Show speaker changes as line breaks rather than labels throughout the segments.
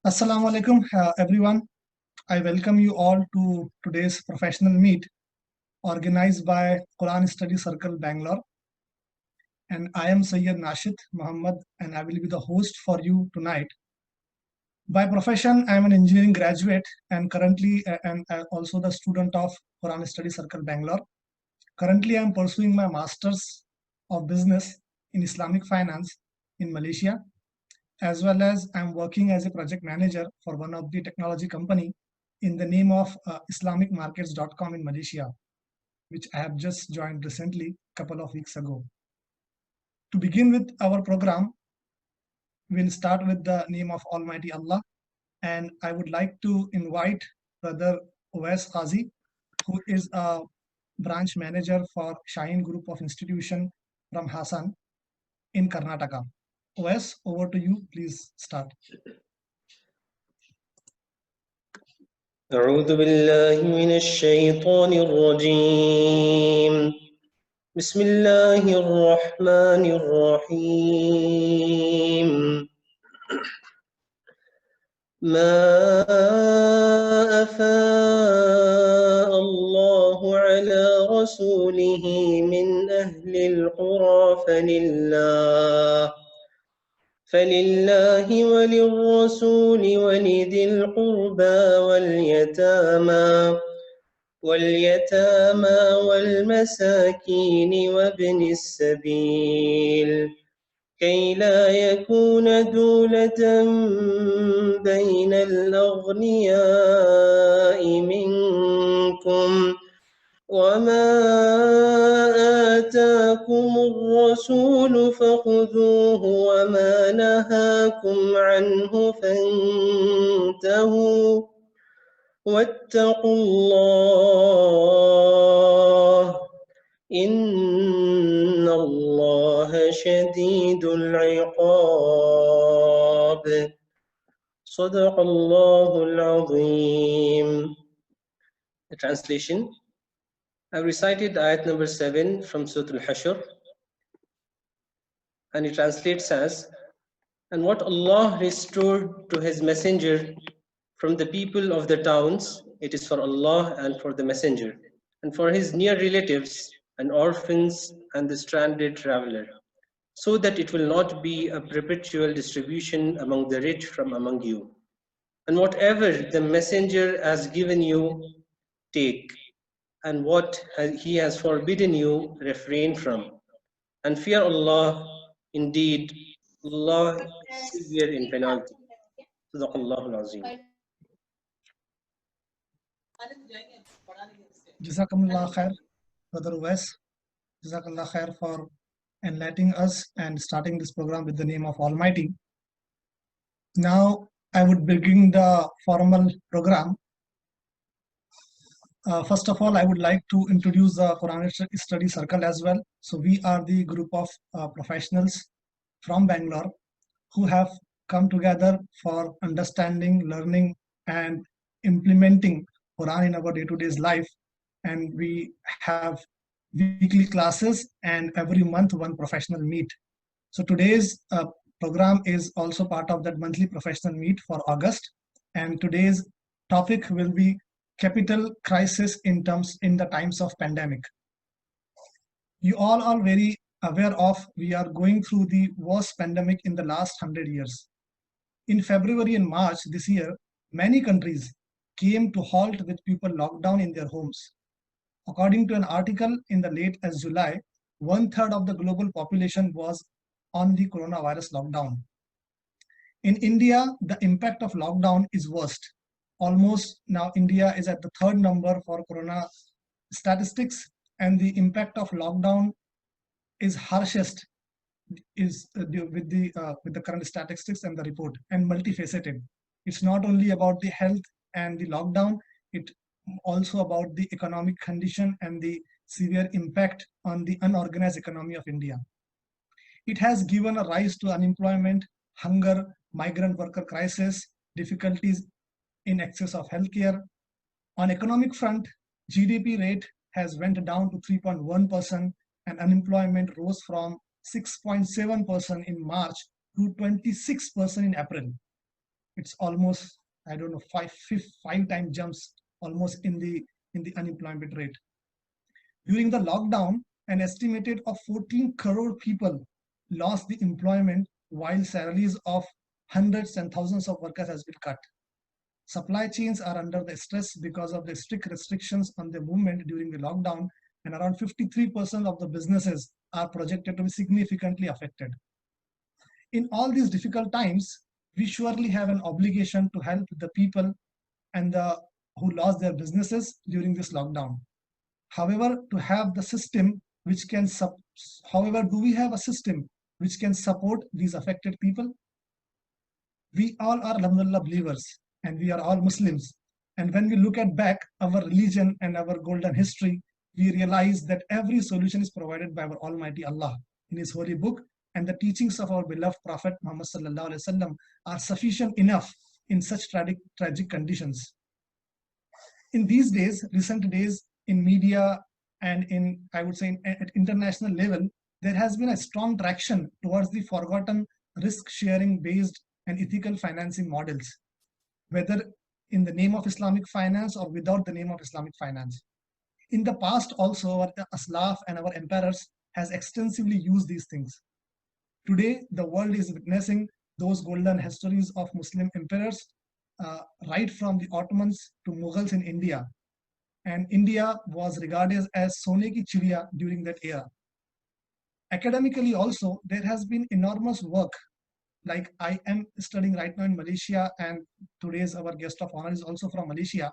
Assalamu alaikum, everyone. I welcome you all to today's professional meet organized by Quran Study Circle Bangalore. And I am Sayyid Nashid Muhammad, and I will be the host for you tonight. By profession, I am an engineering graduate and currently and also the student of Quran Study Circle Bangalore. Currently, I am pursuing my Masters of Business in Islamic Finance in Malaysia, as well as I'm working as a project manager for one of the technology company in the name of islamicmarkets.com in Malaysia, which I have just joined recently, a couple of weeks ago. To begin with our program, we'll start with the name of Almighty Allah, and I would like to invite Brother Uwais Qazi, who is a branch manager for Shine Group of Institution from Hassan in Karnataka. Uwais, over to you. Please start.
أعوذ بالله من الشيطان الرجيم بسم الله الرحمن الرحيم ما أفاء الله على رسوله من أهل القرى فلله وللرسول ولذي القربى واليتامى والمساكين وابن السبيل كي لا يكون دولة بين الأغنياء منكم وما آتاكم الرسول فخذوه وما نهاكم عنه فانتهوا واتقوا الله إن الله شديد العقاب صدق الله العظيم. The translation. I've recited ayat number 7 from Surah Al-Hashr, and it translates as, and what Allah restored to his messenger from the people of the towns, it is for Allah and for the messenger, and for his near relatives and orphans and the stranded traveler, so that it will not be a perpetual distribution among the rich from among you. And whatever the messenger has given you, take, and what he has forbidden you, refrain from. And fear Allah, indeed, Allah is severe in penalty. Sadaqallahu al-Azim.
Jazakumullah khair, Brother Uwais. Jazakallah khair for enlightening us and starting this program with the name of Almighty. Now I would begin the formal program. First of all, I would like to introduce the Quran Study Circle as well. So we are the group of professionals from Bangalore who have come together for understanding, learning, and implementing Quran in our day-to-day life. And we have weekly classes and every month one professional meet. So today's program is also part of that monthly professional meet for August. And today's topic will be capital crisis in the times of pandemic. You all are very aware of we are going through the worst pandemic in the last 100 years. In February and March this year, many countries came to halt with people locked down in their homes. According to an article in the late as July, 1/3 of the global population was on the coronavirus lockdown. In India, the impact of lockdown is worst. Almost now India is at the 3rd number for corona statistics, and the impact of lockdown is harshest is with the current statistics and the report, and multifaceted. It's not only about the health and the lockdown, it also about the economic condition and the severe impact on the unorganized economy of India. It has given a rise to unemployment, hunger, migrant worker crisis, difficulties in access of healthcare. On economic front, GDP rate has went down to 3.1% and unemployment rose from 6.7% in March to 26% in April. It's almost, I don't know, five time jumps almost in the unemployment rate. During the lockdown, an estimated of 14 crore people lost the employment while salaries of hundreds and thousands of workers has been cut. Supply chains are under the stress because of the strict restrictions on the movement during the lockdown, and around 53% of the businesses are projected to be significantly affected. In all these difficult times, we surely have an obligation to help the people and the who lost their businesses during this lockdown. However, to have the system which can however, do we have a system which can support these affected people? We all are alhamdulillah believers, and we are all Muslims. And when we look at back our religion and our golden history, we realize that every solution is provided by our Almighty Allah in His holy book, and the teachings of our beloved Prophet Muhammad sallallahu alaihi wasallam are sufficient enough in such tragic conditions. In these days, recent days, in media and in, I would say, at international level, there has been a strong traction towards the forgotten risk-sharing based and ethical financing models, whether in the name of Islamic finance or without the name of Islamic finance. In the past also, our Aslaf and our emperors has extensively used these things. Today, the world is witnessing those golden histories of Muslim emperors, right from the Ottomans to Mughals in India. And India was regarded as Sone ki Chidiya during that era. Academically also, there has been enormous work. Like I am studying right now in Malaysia, and today's our guest of honor is also from Malaysia.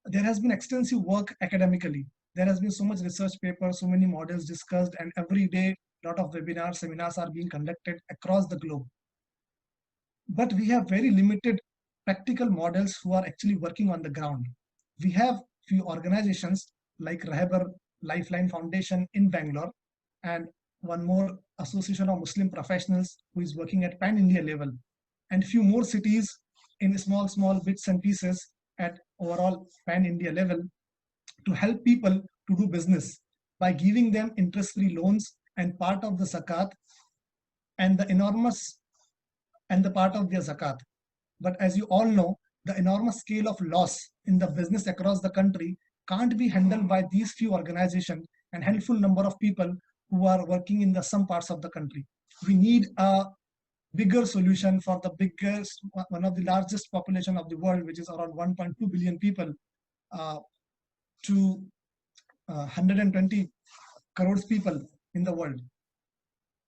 There has been extensive work academically. There has been so much research papers, so many models discussed, and every day a lot of webinars, seminars are being conducted across the globe. But we have very limited practical models who are actually working on the ground. We have few organizations like Rahebar Lifeline Foundation in Bangalore, and one more association of Muslim professionals who is working at pan-India level, and few more cities in small bits and pieces at overall pan-India level to help people to do business by giving them interest-free loans and part of the zakat and the part of their zakat. But as you all know, the enormous scale of loss in the business across the country can't be handled by these few organizations and handful number of people who are working in some parts of the country. We need a bigger solution for the biggest, one of the largest population of the world, which is around 1.2 billion people, to 120 crores people in the world,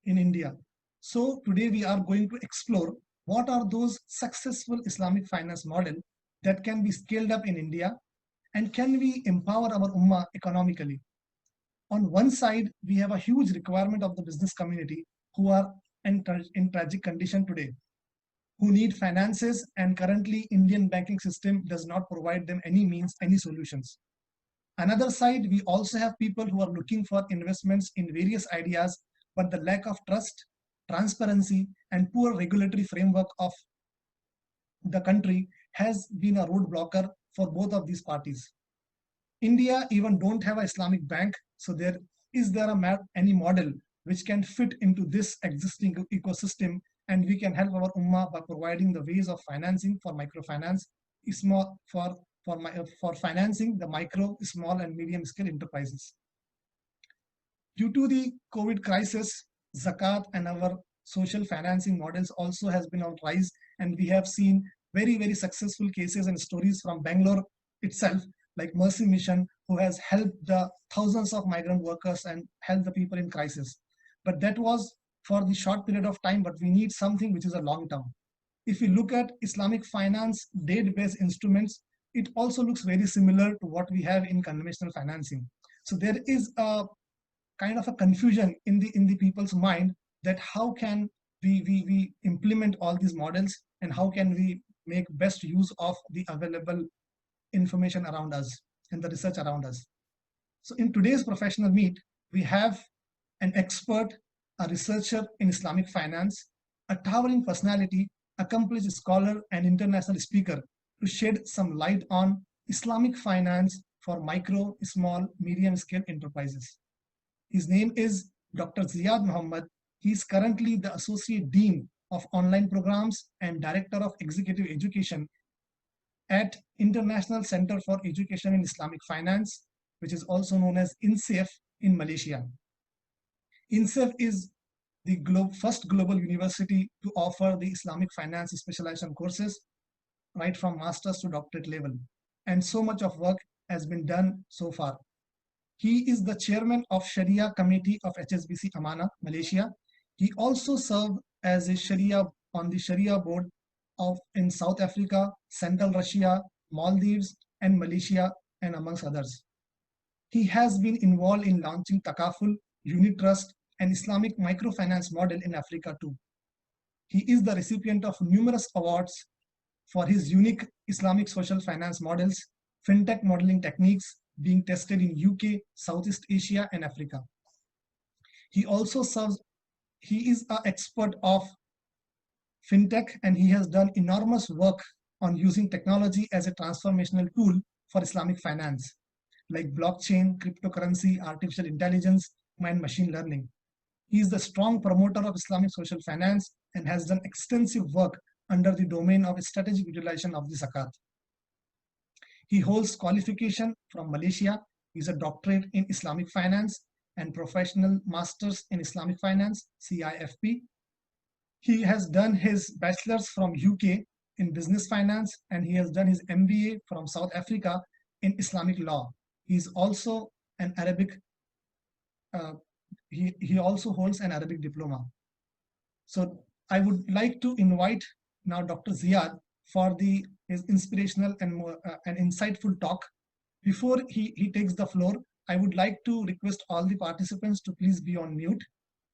in India. So today we are going to explore what are those successful Islamic finance model that can be scaled up in India, and can we empower our ummah economically. On one side, we have a huge requirement of the business community who are in tragic condition today, who need finances, and currently Indian banking system does not provide them any means, any solutions. Another side, we also have people who are looking for investments in various ideas, but the lack of trust, transparency, and poor regulatory framework of the country has been a roadblocker for both of these parties. India even don't have an Islamic bank, so is there any model which can fit into this existing ecosystem, and we can help our ummah by providing the ways of financing for microfinance, for financing the micro, small, and medium scale enterprises. Due to the COVID crisis, zakat and our social financing models also has been on rise, and we have seen very successful cases and stories from Bangalore itself, like Mercy Mission, who has helped the thousands of migrant workers and helped the people in crisis. But that was for the short period of time, but we need something which is a long term. If we look at Islamic finance date-based instruments, it also looks very similar to what we have in conventional financing. So there is a kind of a confusion in the people's mind that how can we implement all these models, and how can we make best use of the available information around us and the research around us. So in today's professional meet, we have an expert, a researcher in Islamic finance, a towering personality, accomplished scholar, and international speaker to shed some light on Islamic finance for micro, small, medium scale enterprises. His name is Dr. Ziyad Muhammad. He is currently the Associate Dean of Online Programs and Director of Executive Education at International Center for Education in Islamic Finance, which is also known as INSEF in Malaysia. INSEF is the first global university to offer the Islamic finance specialization courses right from master's to doctorate level. And so much of work has been done so far. He is the chairman of Sharia Committee of HSBC Amana, Malaysia. He also served as a Sharia on the Sharia board in South Africa, Central Russia, Maldives, and Malaysia, and amongst others. He has been involved in launching Takaful, Unit Trust, and Islamic microfinance model in Africa too. He is the recipient of numerous awards for his unique Islamic social finance models, fintech modeling techniques being tested in UK, Southeast Asia, and Africa. He also serves, he is an expert of fintech, and he has done enormous work on using technology as a transformational tool for Islamic finance, like blockchain, cryptocurrency, artificial intelligence, and machine learning. He is the strong promoter of Islamic social finance and has done extensive work under the domain of strategic utilization of the zakat. He holds qualification from Malaysia. He is a doctorate in Islamic finance and professional masters in Islamic finance, CIFP. He has done his bachelor's from UK in business finance, and he has done his MBA from South Africa in Islamic law. He is also an Arabic, he also holds an Arabic diploma. So I would like to invite now Dr. Ziad for his inspirational and insightful talk. Before he takes the floor, I would like to request all the participants to please be on mute.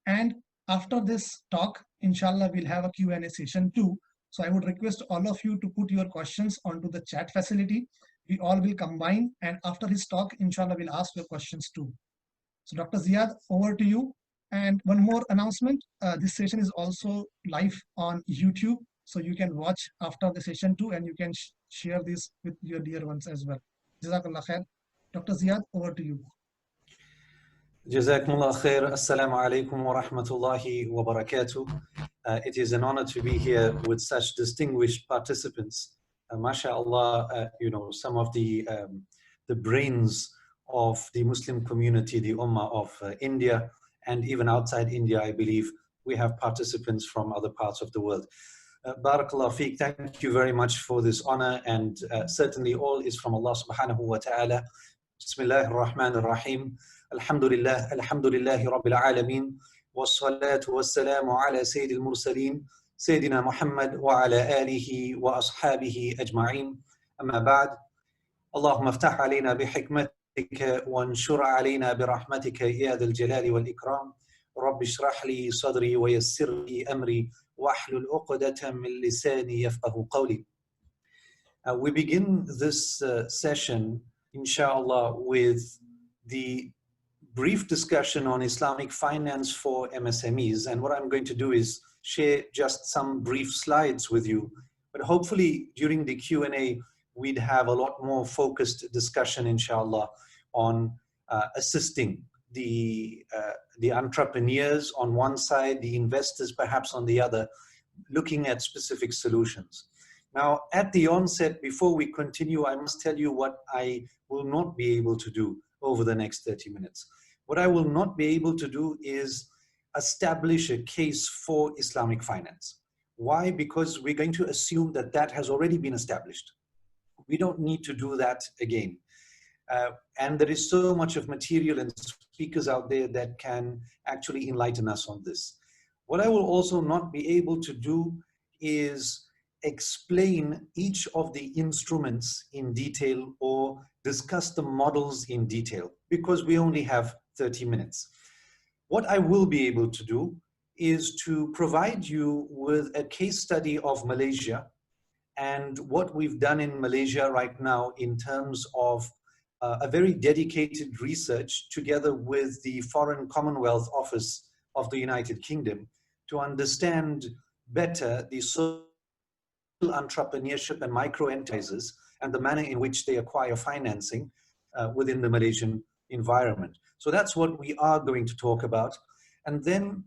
And after this talk, inshallah, we'll have a Q&A session too. So I would request all of you to put your questions onto the chat facility. We all will combine, and after his talk, inshallah, we'll ask your questions too. So Dr. Ziad, over to you. And one more announcement, this session is also live on YouTube, so you can watch after the session too, and you can share this with your dear ones as well. Jazakallah khair. Dr. Ziad, over to you.
Jazakumullah khair. Assalamu alaikum wa rahmatullahi wa barakatuh. It is an honor to be here with such distinguished participants. MashaAllah, some of the brains of the Muslim community, the Ummah of India, and even outside India, I believe we have participants from other parts of the world. Barakallah fiqh, thank you very much for this honor, and certainly all is from Allah subhanahu wa ta'ala. Bismillah ar-Rahman ar-Rahim. Alhamdulillah, alhamdulillahi rabbil alameen. Wassalatu wassalamu ala sayyidil mursaleen. Sayyidina Muhammad wa ala alihi wa ashabihi ajma'een. Amma ba'd. Allahumma aftah alayna bihikmatika wa anshur alayna birahmatika ya dhal jalali wal ikram. Rabbi shrah li sadri wa yassir li amri wa ahlul uqdatan min lisani yafqahu qawli. We begin this session, inshallah, with the brief discussion on Islamic finance for MSMEs. And what I'm going to do is share just some brief slides with you. But hopefully during the Q&A, we'd have a lot more focused discussion, inshallah, on assisting the entrepreneurs on one side, the investors perhaps on the other, looking at specific solutions. Now, at the onset, before we continue, I must tell you what I will not be able to do over the next 30 minutes. What I will not be able to do is establish a case for Islamic finance. Why? Because we're going to assume that that has already been established. We don't need to do that again. And there is so much of material and speakers out there that can actually enlighten us on this. What I will also not be able to do is explain each of the instruments in detail or discuss the models in detail, because we only have 30 minutes. What I will be able to do is to provide you with a case study of Malaysia and what we've done in Malaysia right now in terms of a very dedicated research together with the Foreign Commonwealth Office of the United Kingdom to understand better the social entrepreneurship and micro enterprises and the manner in which they acquire financing within the Malaysian environment. So that's what we are going to talk about. And then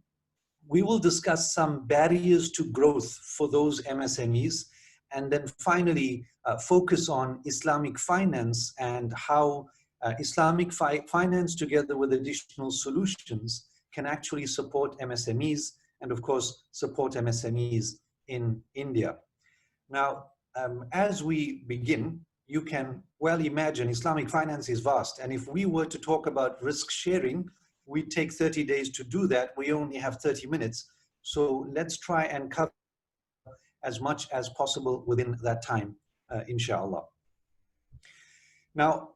We will discuss some barriers to growth for those MSMEs, and then finally focus on Islamic finance and how Islamic finance together with additional solutions can actually support MSMEs and of course support MSMEs in India. Now, as we begin, you can well imagine Islamic finance is vast, and if we were to talk about risk sharing, we take 30 days to do that. We only have 30 minutes. So let's try and cover as much as possible within that time, inshallah. Now,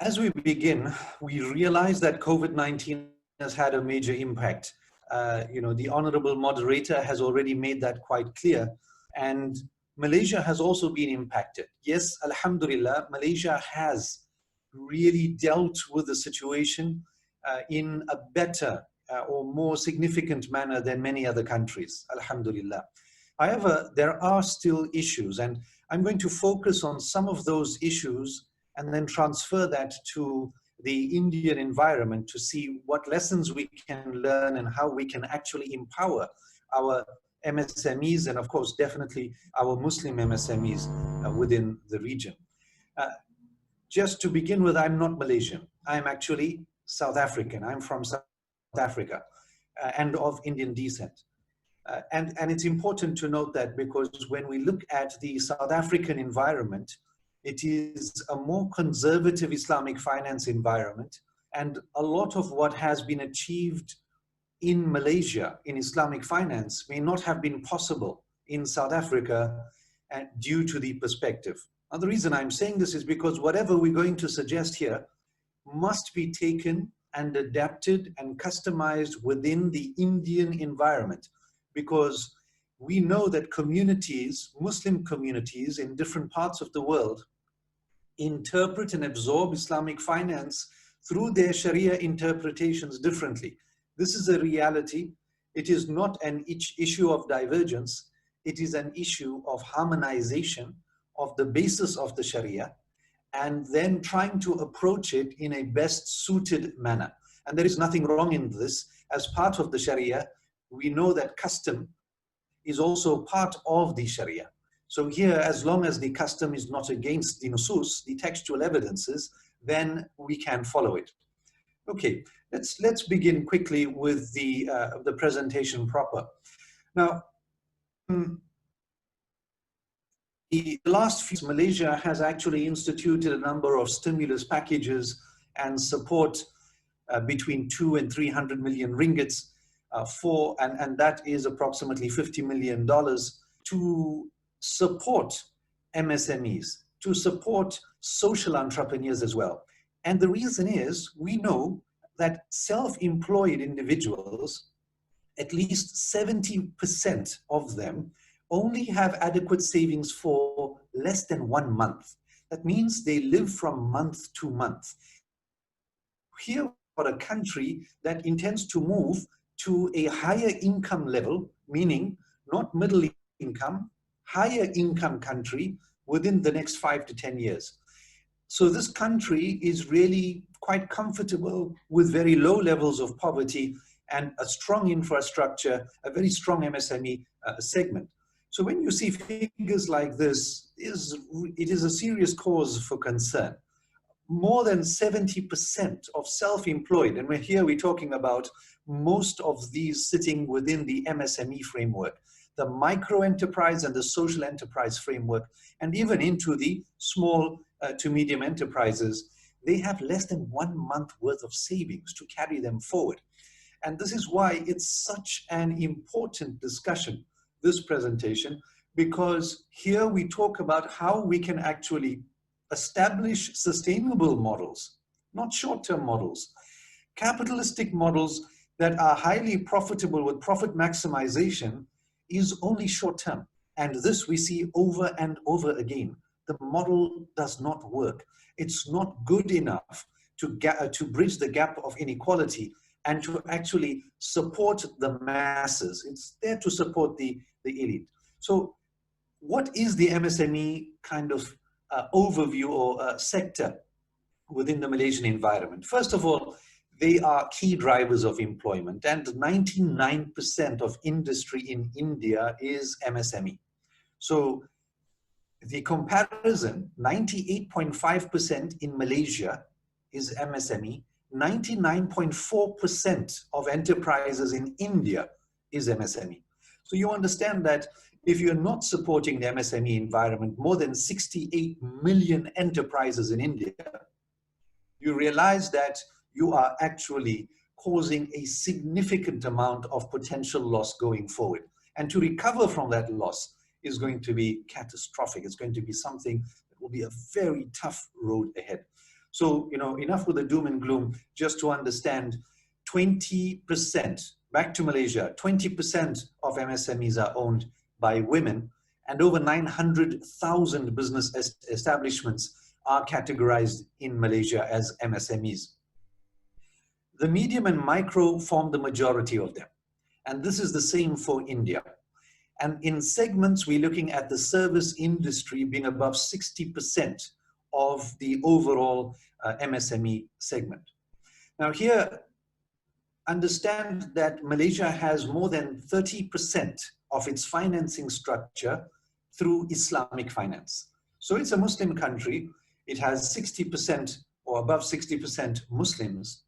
as we begin, we realize that COVID-19 has had a major impact. The honorable moderator has already made that quite clear. And Malaysia has also been impacted. Yes, alhamdulillah, Malaysia has really dealt with the situation in a better or more significant manner than many other countries, alhamdulillah. However, there are still issues, and I'm going to focus on some of those issues and then transfer that to the Indian environment to see what lessons we can learn and how we can actually empower our MSMEs and of course definitely our Muslim MSMEs within the region. Just to begin with, I'm not Malaysian. I'm actually South African. I'm from South Africa and of Indian descent. And it's important to note that because when we look at the South African environment, it is a more conservative Islamic finance environment, and a lot of what has been achieved in Malaysia in Islamic finance may not have been possible in South Africa due to the perspective. Now, the reason I'm saying this is because whatever we're going to suggest here must be taken and adapted and customized within the Indian environment, because we know that communities, Muslim communities in different parts of the world, interpret and absorb Islamic finance through their Sharia interpretations differently. This is a reality. It is not an issue of divergence. It is an issue of harmonization of the basis of the Sharia and then trying to approach it in a best suited manner. And there is nothing wrong in this. As part of the Sharia, we know that custom is also part of the Sharia. So here, as long as the custom is not against the nusus, the textual evidences, then we can follow it. Okay, let's begin quickly with the presentation proper. Now, the last few years, Malaysia has actually instituted a number of stimulus packages and support between 200 and 300 million ringgits and that is approximately $50 million to support MSMEs, to support social entrepreneurs as well. And the reason is, we know that self-employed individuals, at least 70% of them, only have adequate savings for less than 1 month. That means they live from month to month. Here, for a country that intends to move to a higher income level, meaning not middle income, higher income country within the next 5 to 10 years. So this country is really quite comfortable with very low levels of poverty and a strong infrastructure, a very strong MSME segment. So when you see figures like this, it is a serious cause for concern. More than 70% of self-employed, and we're talking about most of these sitting within the MSME framework, the micro enterprise and the social enterprise framework, and even into the small to medium enterprises, they have less than 1 month worth of savings to carry them forward. And this is why it's such an important discussion, this presentation, because here we talk about how we can actually establish sustainable models, not short-term models, capitalistic models that are highly profitable with profit maximization is only short-term. And this we see over and over again. The model does not work. It's not good enough to bridge the gap of inequality and to actually support the masses. It's there to support the elite. So what is the MSME kind of overview or sector within the Malaysian environment? First of all, They are key drivers of employment, and 99% of industry in India is MSME. So the comparison, 98.5% in Malaysia is MSME, 99.4% of enterprises in India is MSME. So you understand that if you're not supporting the MSME environment, more than 68 million enterprises in India, you realize that you are actually causing a significant amount of potential loss going forward. And to recover from that loss is going to be catastrophic. It's going to be something that will be a very tough road ahead. So, enough with the doom and gloom, just to understand 20%, back to Malaysia, 20% of MSMEs are owned by women, and over 900,000 business establishments are categorized in Malaysia as MSMEs. The medium and micro form the majority of them. And this is the same for India. And in segments, we're looking at the service industry being above 60% of the overall MSME segment. Now here, understand that Malaysia has more than 30% of its financing structure through Islamic finance. So it's a Muslim country. It has 60% or above 60% Muslims,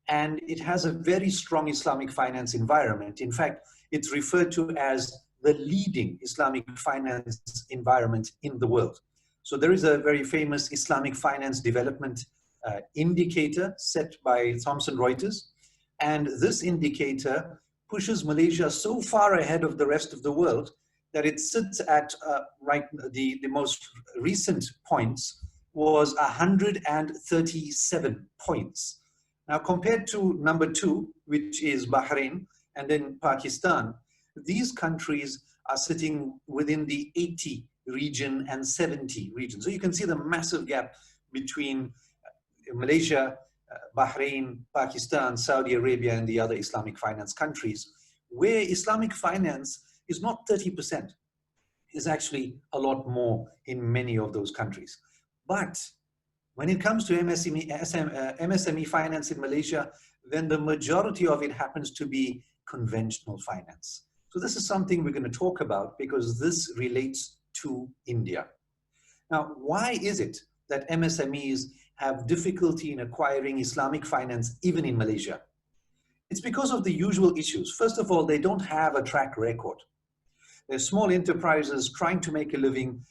and it has a very strong Islamic finance environment. In fact, it's referred to as the leading Islamic finance environment in the world. So there is a very famous Islamic finance development indicator set by Thomson Reuters. And this indicator pushes Malaysia so far ahead of the rest of the world that it sits at, the most recent points was 137 points. Now, compared to number 2, which is Bahrain, and then Pakistan, these countries are sitting within the 80 region and 70 region. So you can see the massive gap between Malaysia, Bahrain, Pakistan, Saudi Arabia, and the other Islamic finance countries, where Islamic finance is not 30%, is actually a lot more in many of those countries. But when it comes to MSME finance in Malaysia, then the majority of it happens to be conventional finance. So this is something we're going to talk about because this relates to India. Now, why is it that MSMEs have difficulty in acquiring Islamic finance even in Malaysia? It's because of the usual issues. First of all, they don't have a track record. They're small enterprises trying to make a living.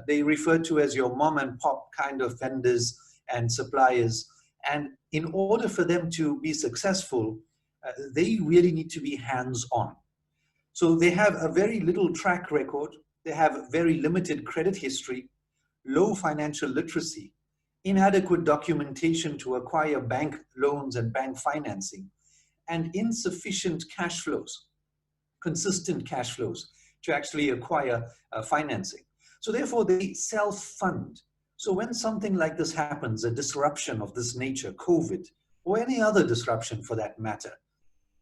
They refer to as your mom and pop kind of vendors and suppliers. And in order for them to be successful, they really need to be hands-on. So they have a very little track record. They have very limited credit history, low financial literacy, inadequate documentation to acquire bank loans and bank financing, and insufficient cash flows, consistent cash flows to actually acquire financing. So therefore they self-fund. So when something like this happens, a disruption of this nature, COVID, or any other disruption for that matter,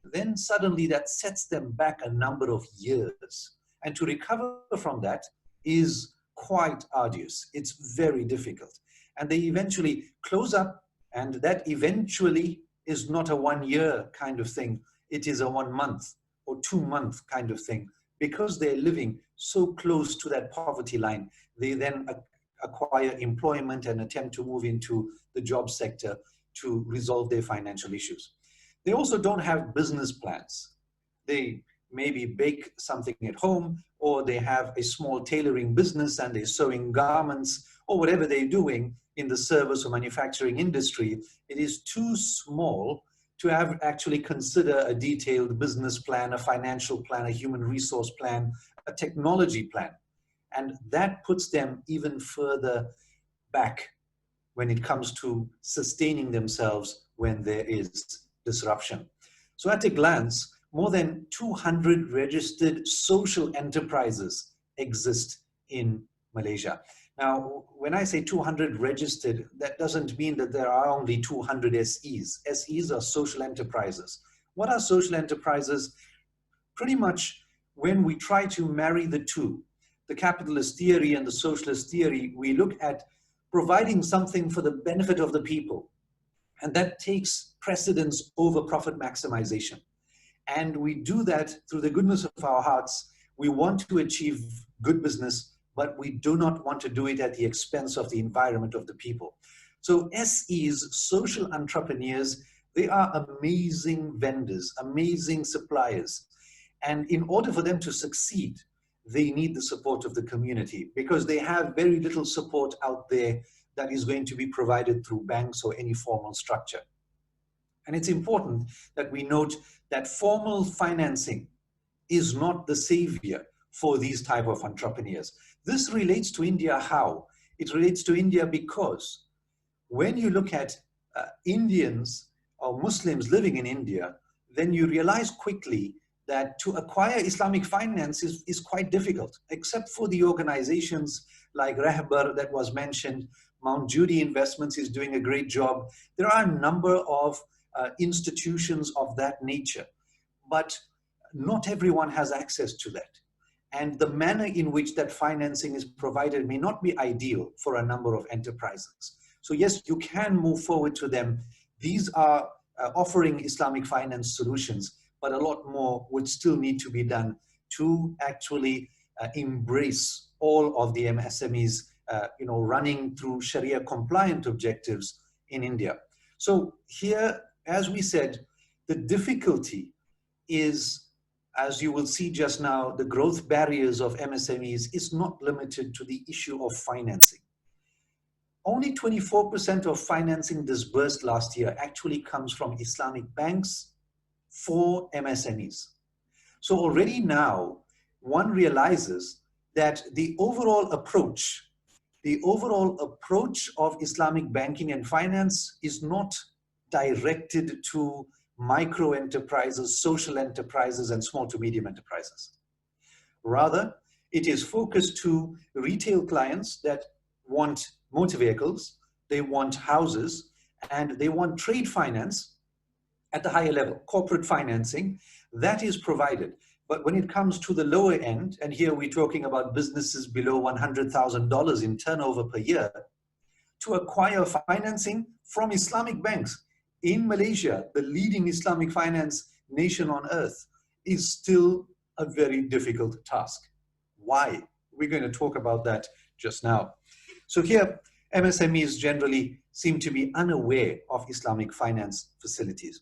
then suddenly that sets them back a number of years. And to recover from that is quite arduous. It's very difficult. And they eventually close up, and that eventually is not a 1 year kind of thing. It is a 1 month or 2 month kind of thing. Because they're living so close to that poverty line, they then acquire employment and attempt to move into the job sector to resolve their financial issues. They also don't have business plans. They maybe bake something at home, or they have a small tailoring business and they're sewing garments, or whatever they're doing in the service or manufacturing industry. It is too small to have actually consider a detailed business plan, a financial plan, a human resource plan, a technology plan. And that puts them even further back when it comes to sustaining themselves when there is disruption. So at a glance, more than 200 registered social enterprises exist in Malaysia. Now, when I say 200 registered, that doesn't mean that there are only 200 SEs. SEs are social enterprises. What are social enterprises? Pretty much when we try to marry the two, the capitalist theory and the socialist theory, we look at providing something for the benefit of the people. And that takes precedence over profit maximization. And we do that through the goodness of our hearts. We want to achieve good business, but we do not want to do it at the expense of the environment of the people. So SEs, social entrepreneurs, they are amazing vendors, amazing suppliers. And in order for them to succeed, they need the support of the community, because they have very little support out there that is going to be provided through banks or any formal structure. And it's important that we note that formal financing is not the savior for these type of entrepreneurs. This relates to India how? It relates to India because when you look at Indians or Muslims living in India, then you realize quickly that to acquire Islamic finance is quite difficult, except for the organizations like Rahbar that was mentioned. Mount Judy Investments is doing a great job. There are a number of institutions of that nature, but not everyone has access to that. And the manner in which that financing is provided may not be ideal for a number of enterprises. So yes, you can move forward to them. These are offering Islamic finance solutions, but a lot more would still need to be done to actually embrace all of the MSMEs running through Sharia compliant objectives in India. So here, as we said, the difficulty is, as you will see just now, the growth barriers of MSMEs is not limited to the issue of financing. Only 24% of financing disbursed last year actually comes from Islamic banks for MSMEs. So already now, one realizes that the overall approach of Islamic banking and finance is not directed to micro enterprises, social enterprises, and small to medium enterprises. Rather, it is focused to retail clients that want motor vehicles, they want houses, and they want trade finance at the higher level, corporate financing, that is provided. But when it comes to the lower end, and here we're talking about businesses below $100,000 in turnover per year, to acquire financing from Islamic banks in Malaysia, the leading Islamic finance nation on earth, is still a very difficult task. Why? We're going to talk about that just now. So here, MSMEs generally seem to be unaware of Islamic finance facilities.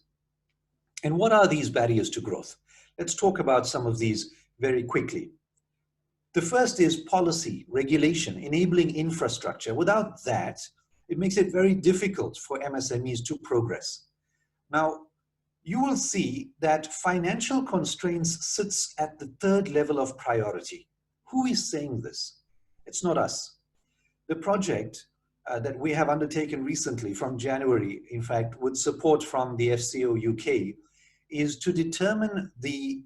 And what are these barriers to growth? Let's talk about some of these very quickly. The first is policy, regulation, enabling infrastructure. Without that, it makes it very difficult for MSMEs to progress. Now, you will see that financial constraints sits at the third level of priority. Who is saying this? It's not us. The project that we have undertaken recently from January, in fact, with support from the FCO UK, is to determine the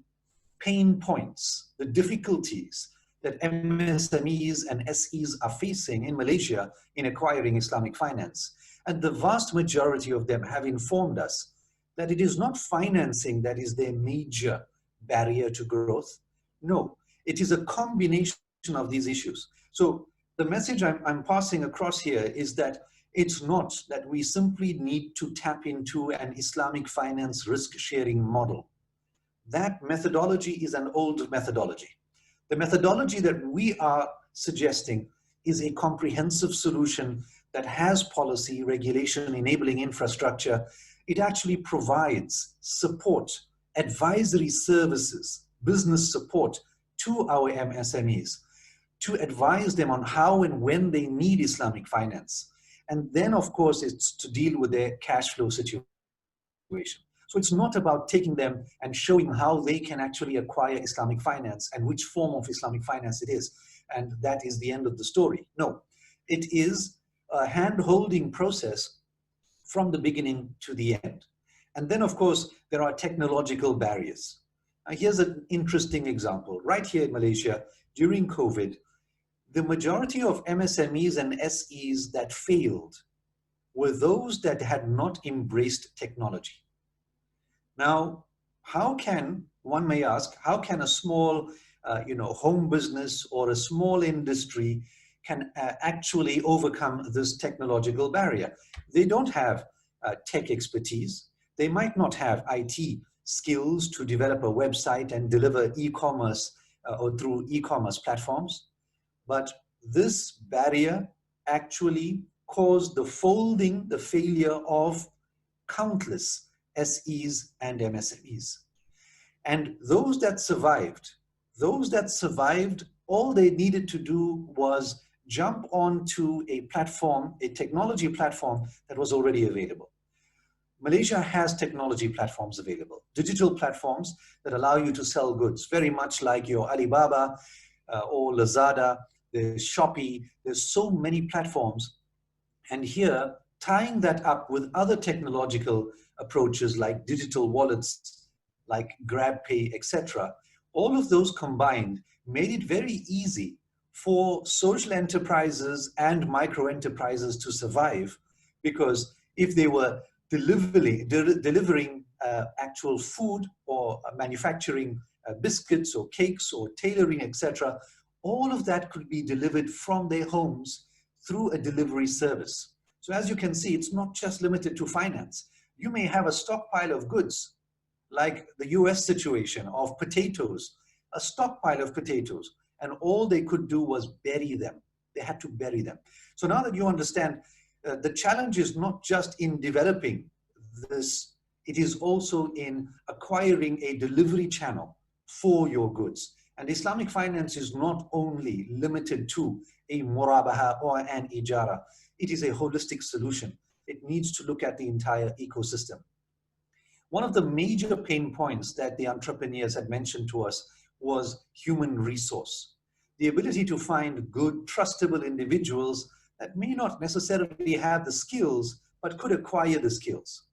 pain points, the difficulties that MSMEs and SEs are facing in Malaysia in acquiring Islamic finance. And the vast majority of them have informed us that it is not financing that is their major barrier to growth. No, it is a combination of these issues. So the message I'm passing across here is that it's not that we simply need to tap into an Islamic finance risk-sharing model. That methodology is an old methodology. The methodology that we are suggesting is a comprehensive solution that has policy, regulation, enabling infrastructure. It actually provides support, advisory services, business support to our MSMEs to advise them on how and when they need Islamic finance. And then, of course, it's to deal with their cash flow situation. So it's not about taking them and showing how they can actually acquire Islamic finance and which form of Islamic finance it is. And that is the end of the story. No, it is a hand-holding process from the beginning to the end. And then, of course, there are technological barriers. Now, here's an interesting example. Right here in Malaysia, during COVID, the majority of MSMEs and SEs that failed were those that had not embraced technology. Now, how can, one may ask, how can a small home business or a small industry can actually overcome this technological barrier? They don't have tech expertise. They might not have IT skills to develop a website and deliver e-commerce or through e-commerce platforms. But this barrier actually caused the folding, the failure of countless SEs and MSMEs. And those that survived, all they needed to do was jump onto a platform, a technology platform that was already available. Malaysia has technology platforms available, digital platforms that allow you to sell goods, very much like your Alibaba or Lazada, there's Shopee, there's so many platforms. And here, tying that up with other technological approaches like digital wallets, like GrabPay, etc., all of those combined made it very easy for social enterprises and micro enterprises to survive, because if they were delivering actual food or manufacturing biscuits or cakes or tailoring, etc., all of that could be delivered from their homes through a delivery service. So as you can see, it's not just limited to finance. You may have a stockpile of goods, like the US situation of potatoes, a stockpile of potatoes, and all they could do was bury them. They had to bury them. So now that you understand, the challenge is not just in developing this, it is also in acquiring a delivery channel for your goods. And Islamic finance is not only limited to a murabaha or an ijara. It is a holistic solution. It needs to look at the entire ecosystem. One of the major pain points that the entrepreneurs had mentioned to us was human resource. The ability to find good, trustable individuals that may not necessarily have the skills, but could acquire the skills.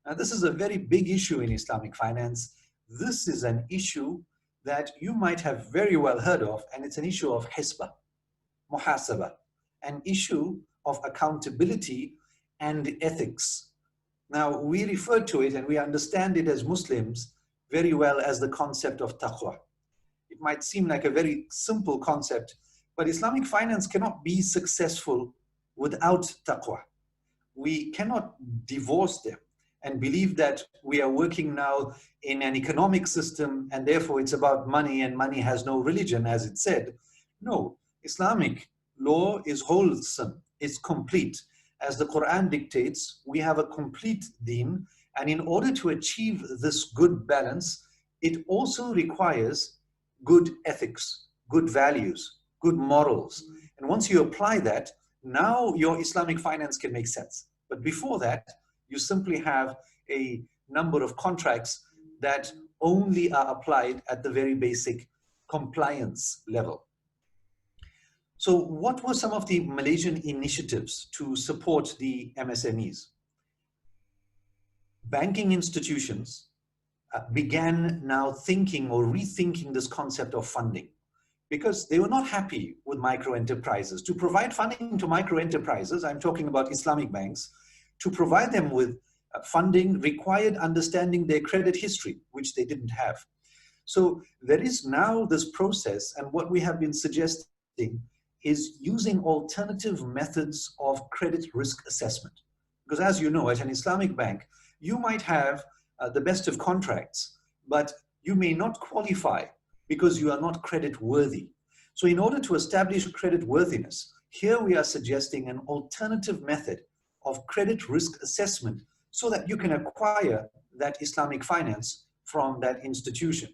Now, this is a very big issue in Islamic finance. This is an issue that you might have very well heard of, and it's an issue of hisbah, muhasabah, an issue of accountability and ethics. Now, we refer to it and we understand it as Muslims very well as the concept of taqwa. It might seem like a very simple concept, but Islamic finance cannot be successful without taqwa. We cannot divorce them and believe that we are working now in an economic system and therefore it's about money and money has no religion, as it said. No, Islamic law is wholesome, it's complete. As the Quran dictates, we have a complete deen, and in order to achieve this good balance, it also requires good ethics, good values, good morals. And once you apply that, now your Islamic finance can make sense. But before that, you simply have a number of contracts that only are applied at the very basic compliance level. So what were some of the Malaysian initiatives to support the MSMEs? Banking institutions began now thinking or rethinking this concept of funding, because they were not happy with micro enterprises. To provide funding to micro enterprises, I'm talking about Islamic banks, to provide them with funding required understanding their credit history, which they didn't have. So there is now this process, and what we have been suggesting is using alternative methods of credit risk assessment. Because as you know, at an Islamic bank, you might have the best of contracts, but you may not qualify because you are not credit worthy. So in order to establish credit worthiness, here we are suggesting an alternative method of credit risk assessment so that you can acquire that Islamic finance from that institution.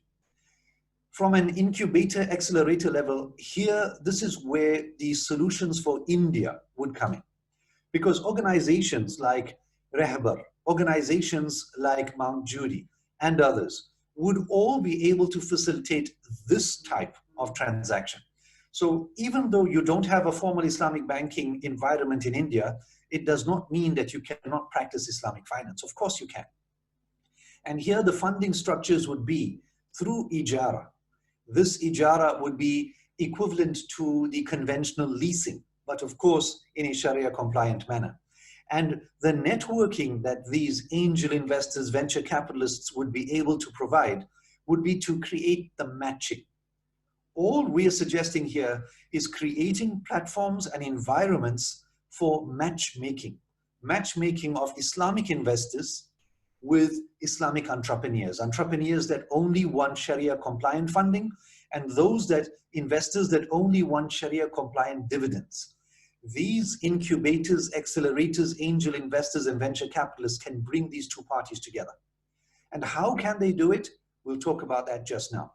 From an incubator accelerator level, here, this is where the solutions for India would come in. Because organizations like Rehbar, organizations like Mount Judy, and others would all be able to facilitate this type of transaction. So even though you don't have a formal Islamic banking environment in India, it does not mean that you cannot practice Islamic finance. Of course you can. And here the funding structures would be through ijara. This ijara would be equivalent to the conventional leasing, but of course in a Sharia compliant manner. And the networking that these angel investors, venture capitalists would be able to provide would be to create the matching. All we are suggesting here is creating platforms and environments for matchmaking. matchmaking of Islamic investors with Islamic entrepreneurs, entrepreneurs that only want Sharia compliant funding, and those that investors that only want Sharia compliant dividends. These incubators, accelerators, angel investors, and venture capitalists can bring these two parties together. And how can they do it? We'll talk about that just now.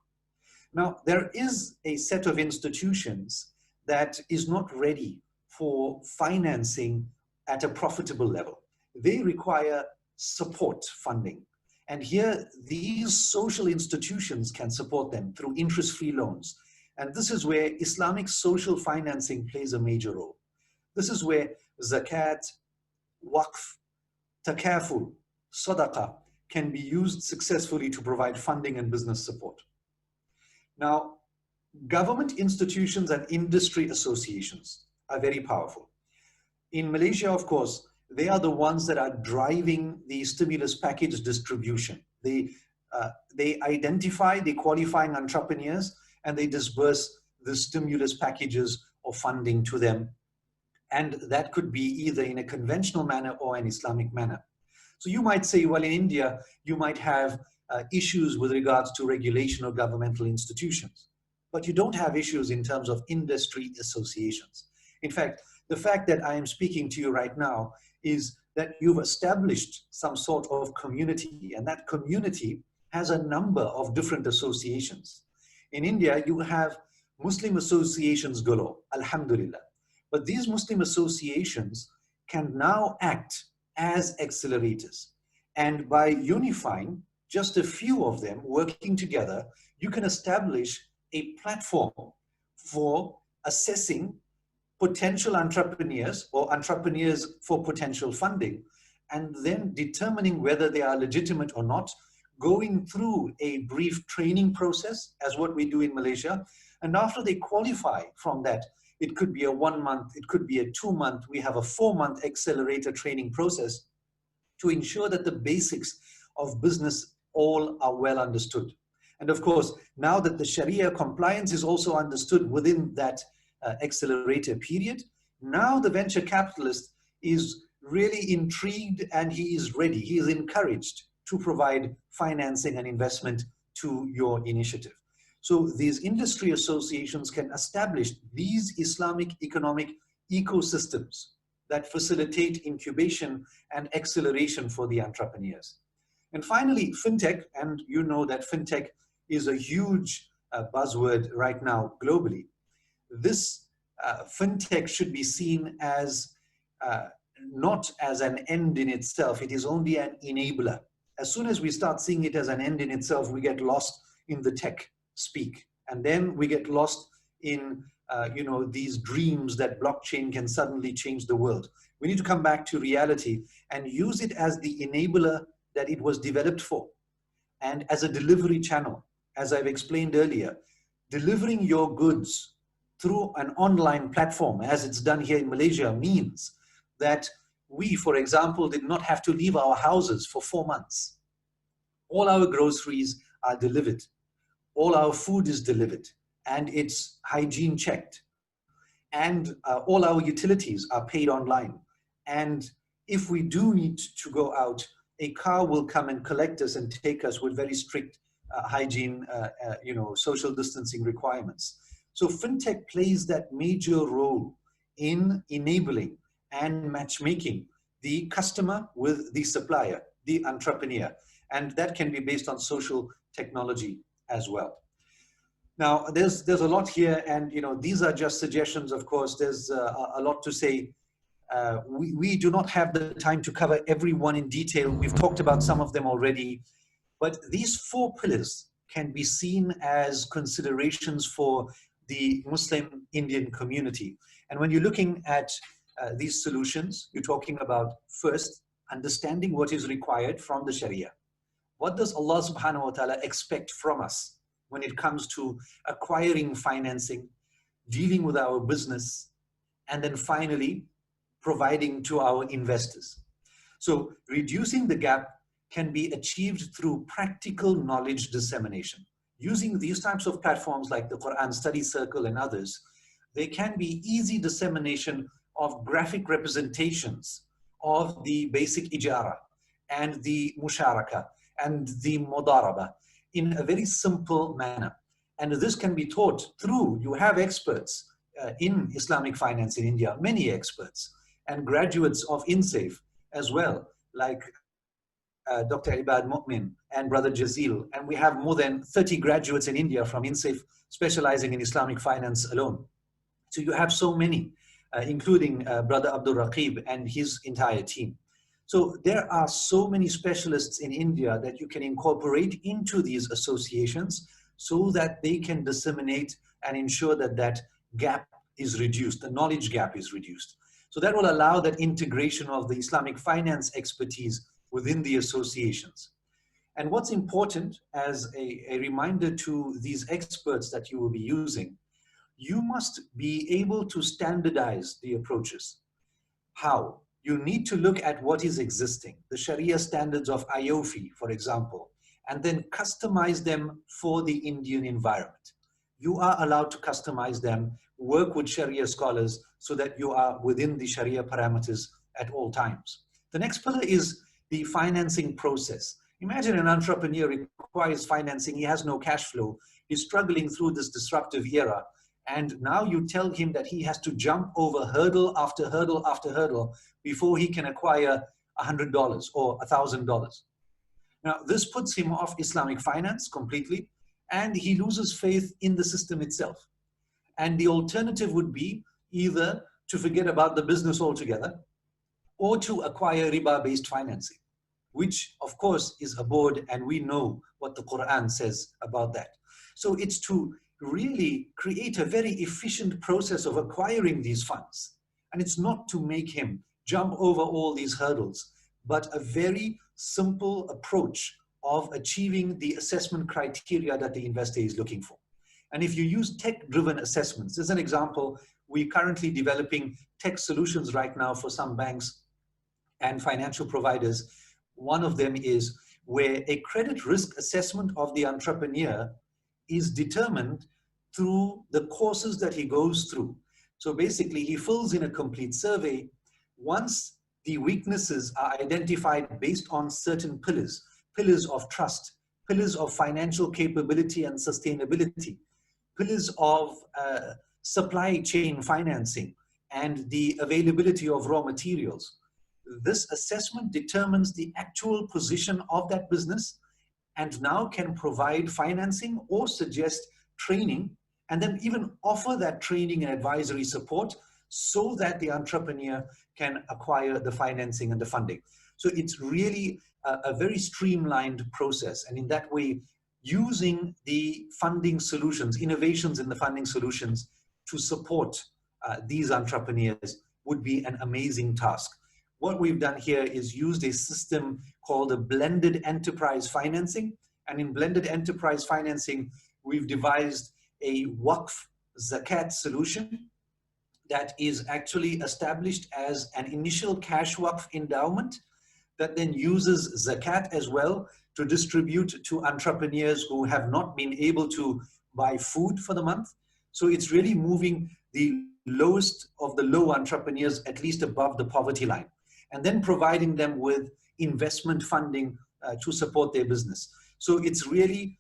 Now, there is a set of institutions that is not ready for financing at a profitable level. They require support funding. And here, these social institutions can support them through interest-free loans. And this is where Islamic social financing plays a major role. This is where zakat, waqf, takaful, sadaqah can be used successfully to provide funding and business support. Now, government institutions and industry associations are very powerful. In Malaysia, of course, they are the ones that are driving the stimulus package distribution. They identify the qualifying entrepreneurs and they disburse the stimulus packages or funding to them. And that could be either in a conventional manner or an Islamic manner. So you might say, well, in India, you might have issues with regards to regulation of governmental institutions, but you don't have issues in terms of industry associations. In fact, the fact that I am speaking to you right now is that you've established some sort of community, and that community has a number of different associations. In India, you have Muslim associations galore, alhamdulillah. But these Muslim associations can now act as accelerators. And by unifying just a few of them working together, you can establish a platform for assessing potential entrepreneurs or entrepreneurs for potential funding, and then determining whether they are legitimate or not, going through a brief training process as what we do in Malaysia. And after they qualify from that, it could be a 1 month, it could be a 2 month, we have a 4-month accelerator training process to ensure that the basics of business all are well understood. And of course, now that the Sharia compliance is also understood within that accelerator period, now the venture capitalist is really intrigued and he is ready, he is encouraged to provide financing and investment to your initiative. So these industry associations can establish these Islamic economic ecosystems that facilitate incubation and acceleration for the entrepreneurs. And finally, fintech, and you know that fintech is a huge buzzword right now globally. This fintech should be seen as not as an end in itself, it is only an enabler. As soon as we start seeing it as an end in itself, we get lost in the tech speak. And then we get lost in these dreams that blockchain can suddenly change the world. We need to come back to reality and use it as the enabler that it was developed for, and as a delivery channel. As I've explained earlier, delivering your goods through an online platform, as it's done here in Malaysia, means that we, for example, did not have to leave our houses for 4 months. All our groceries are delivered. All our food is delivered, and it's hygiene checked. And all our utilities are paid online. And if we do need to go out, a car will come and collect us and take us with very strict hygiene, social distancing requirements. So fintech plays that major role in enabling and matchmaking the customer with the supplier, the entrepreneur. And that can be based on social technology as well. Now, there's a lot here, and these are just suggestions. Of course, there's a lot to say. We do not have the time to cover every one in detail. We've talked about some of them already, but these 4 pillars can be seen as considerations for the Muslim Indian community. And when you're looking at these solutions, you're talking about, first, understanding what is required from the Sharia. What does Allah subhanahu wa ta'ala expect from us when it comes to acquiring financing, dealing with our business, and then finally, providing to our investors? So reducing the gap can be achieved through practical knowledge dissemination. Using these types of platforms like the Quran Study Circle and others, they can be easy dissemination of graphic representations of the basic ijara and the musharaka and the mudaraba in a very simple manner. And this can be taught through, you have experts in Islamic finance in India, many experts, and graduates of INSAFE as well, like Dr. Ibad Mu'min and Brother Jazil. And we have more than 30 graduates in India from INSAFE specializing in Islamic finance alone. So you have so many, including Brother Abdul Raqib and his entire team. So there are so many specialists in India that you can incorporate into these associations so that they can disseminate and ensure that that gap is reduced, the knowledge gap is reduced. So that will allow that integration of the Islamic finance expertise within the associations. And what's important as a reminder to these experts that you will be using, you must be able to standardize the approaches. How? You need to look at what is existing, the Sharia standards of IOFI, for example, and then customize them for the Indian environment. You are allowed to customize them, work with Sharia scholars so that you are within the Sharia parameters at all times. The next pillar is the financing process. Imagine an entrepreneur requires financing, he has no cash flow, he's struggling through this disruptive era, and now you tell him that he has to jump over hurdle after hurdle after hurdle before he can acquire $100 or $1,000. Now, this puts him off Islamic finance completely, and he loses faith in the system itself. And the alternative would be either to forget about the business altogether or to acquire riba-based financing, which of course is abhorred, and we know what the Quran says about that. So it's to really create a very efficient process of acquiring these funds. And it's not to make him jump over all these hurdles, but a very simple approach of achieving the assessment criteria that the investor is looking for. And if you use tech-driven assessments, as an example, we're currently developing tech solutions right now for some banks and financial providers. One of them is where a credit risk assessment of the entrepreneur is determined through the courses that he goes through. So basically, he fills in a complete survey. Once the weaknesses are identified based on certain pillars, pillars of trust, pillars of financial capability and sustainability, pillars of supply chain financing, and the availability of raw materials. This assessment determines the actual position of that business and now can provide financing or suggest training, and then even offer that training and advisory support so that the entrepreneur can acquire the financing and the funding. So it's really a very streamlined process. And in that way, using the funding solutions, innovations in the funding solutions to support these entrepreneurs would be an amazing task. What we've done here is used a system called a blended enterprise financing. And in blended enterprise financing, we've devised a waqf zakat solution that is actually established as an initial cash waqf endowment that then uses zakat as well to distribute to entrepreneurs who have not been able to buy food for the month. So it's really moving the lowest of the low entrepreneurs at least above the poverty line, and then providing them with investment funding to support their business. So it's really,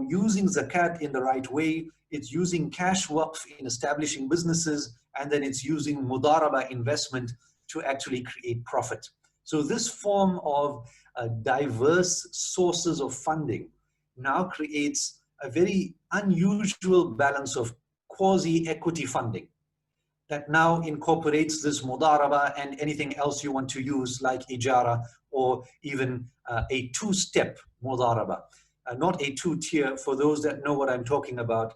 using zakat in the right way. It's using cash waqf in establishing businesses, and then it's using mudaraba investment to actually create profit. So this form of diverse sources of funding now creates a very unusual balance of quasi-equity funding that now incorporates this mudaraba and anything else you want to use like ijara, or even a two-step mudaraba. Not a two-tier, for those that know what I'm talking about,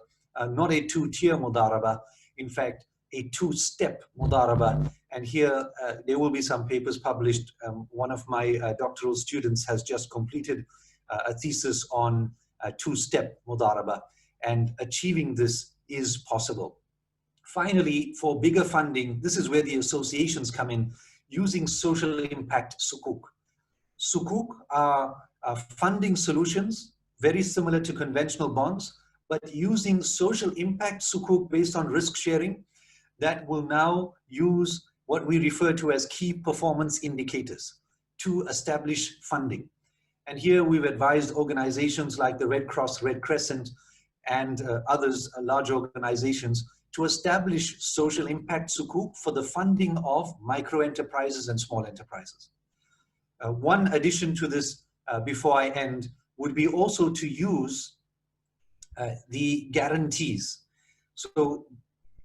not a two-tier mudaraba, in fact, a two-step mudaraba. And here there will be some papers published. One of my doctoral students has just completed a thesis on two-step mudaraba, and achieving this is possible. Finally, for bigger funding, this is where the associations come in, using social impact sukuk. Sukuk are funding solutions very similar to conventional bonds, but using social impact sukuk based on risk sharing that will now use what we refer to as key performance indicators to establish funding. And here we've advised organizations like the Red Cross, Red Crescent, and others, large organizations, to establish social impact sukuk for the funding of micro enterprises and small enterprises. One addition to this, before I end, would be also to use the guarantees. So,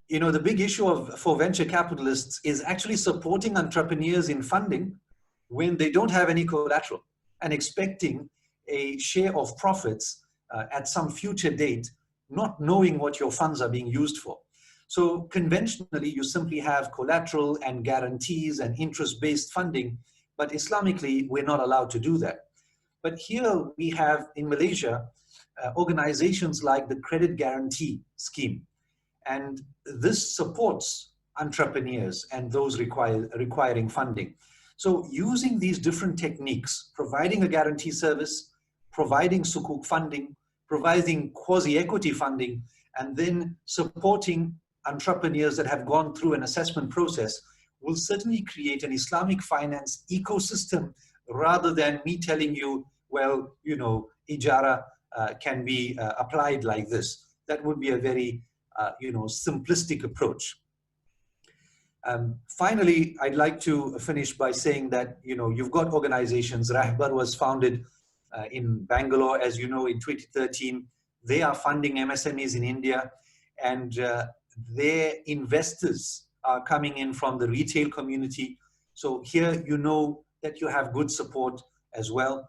you know, the big issue for venture capitalists is actually supporting entrepreneurs in funding when they don't have any collateral and expecting a share of profits at some future date, not knowing what your funds are being used for. So conventionally, you simply have collateral and guarantees and interest-based funding, but Islamically, we're not allowed to do that. But here we have, in Malaysia, organizations like the Credit Guarantee Scheme. And this supports entrepreneurs and those requiring funding. So using these different techniques, providing a guarantee service, providing sukuk funding, providing quasi-equity funding, and then supporting entrepreneurs that have gone through an assessment process will certainly create an Islamic finance ecosystem rather than me telling you, well, you know, ijara can be applied like this. That would be a very, you know, simplistic approach. Finally, I'd like to finish by saying that, you know, you've got organizations. Rahbar was founded in Bangalore, as you know, in 2013. They are funding MSMEs in India, and their investors are coming in from the retail community. So here, you know that you have good support as well.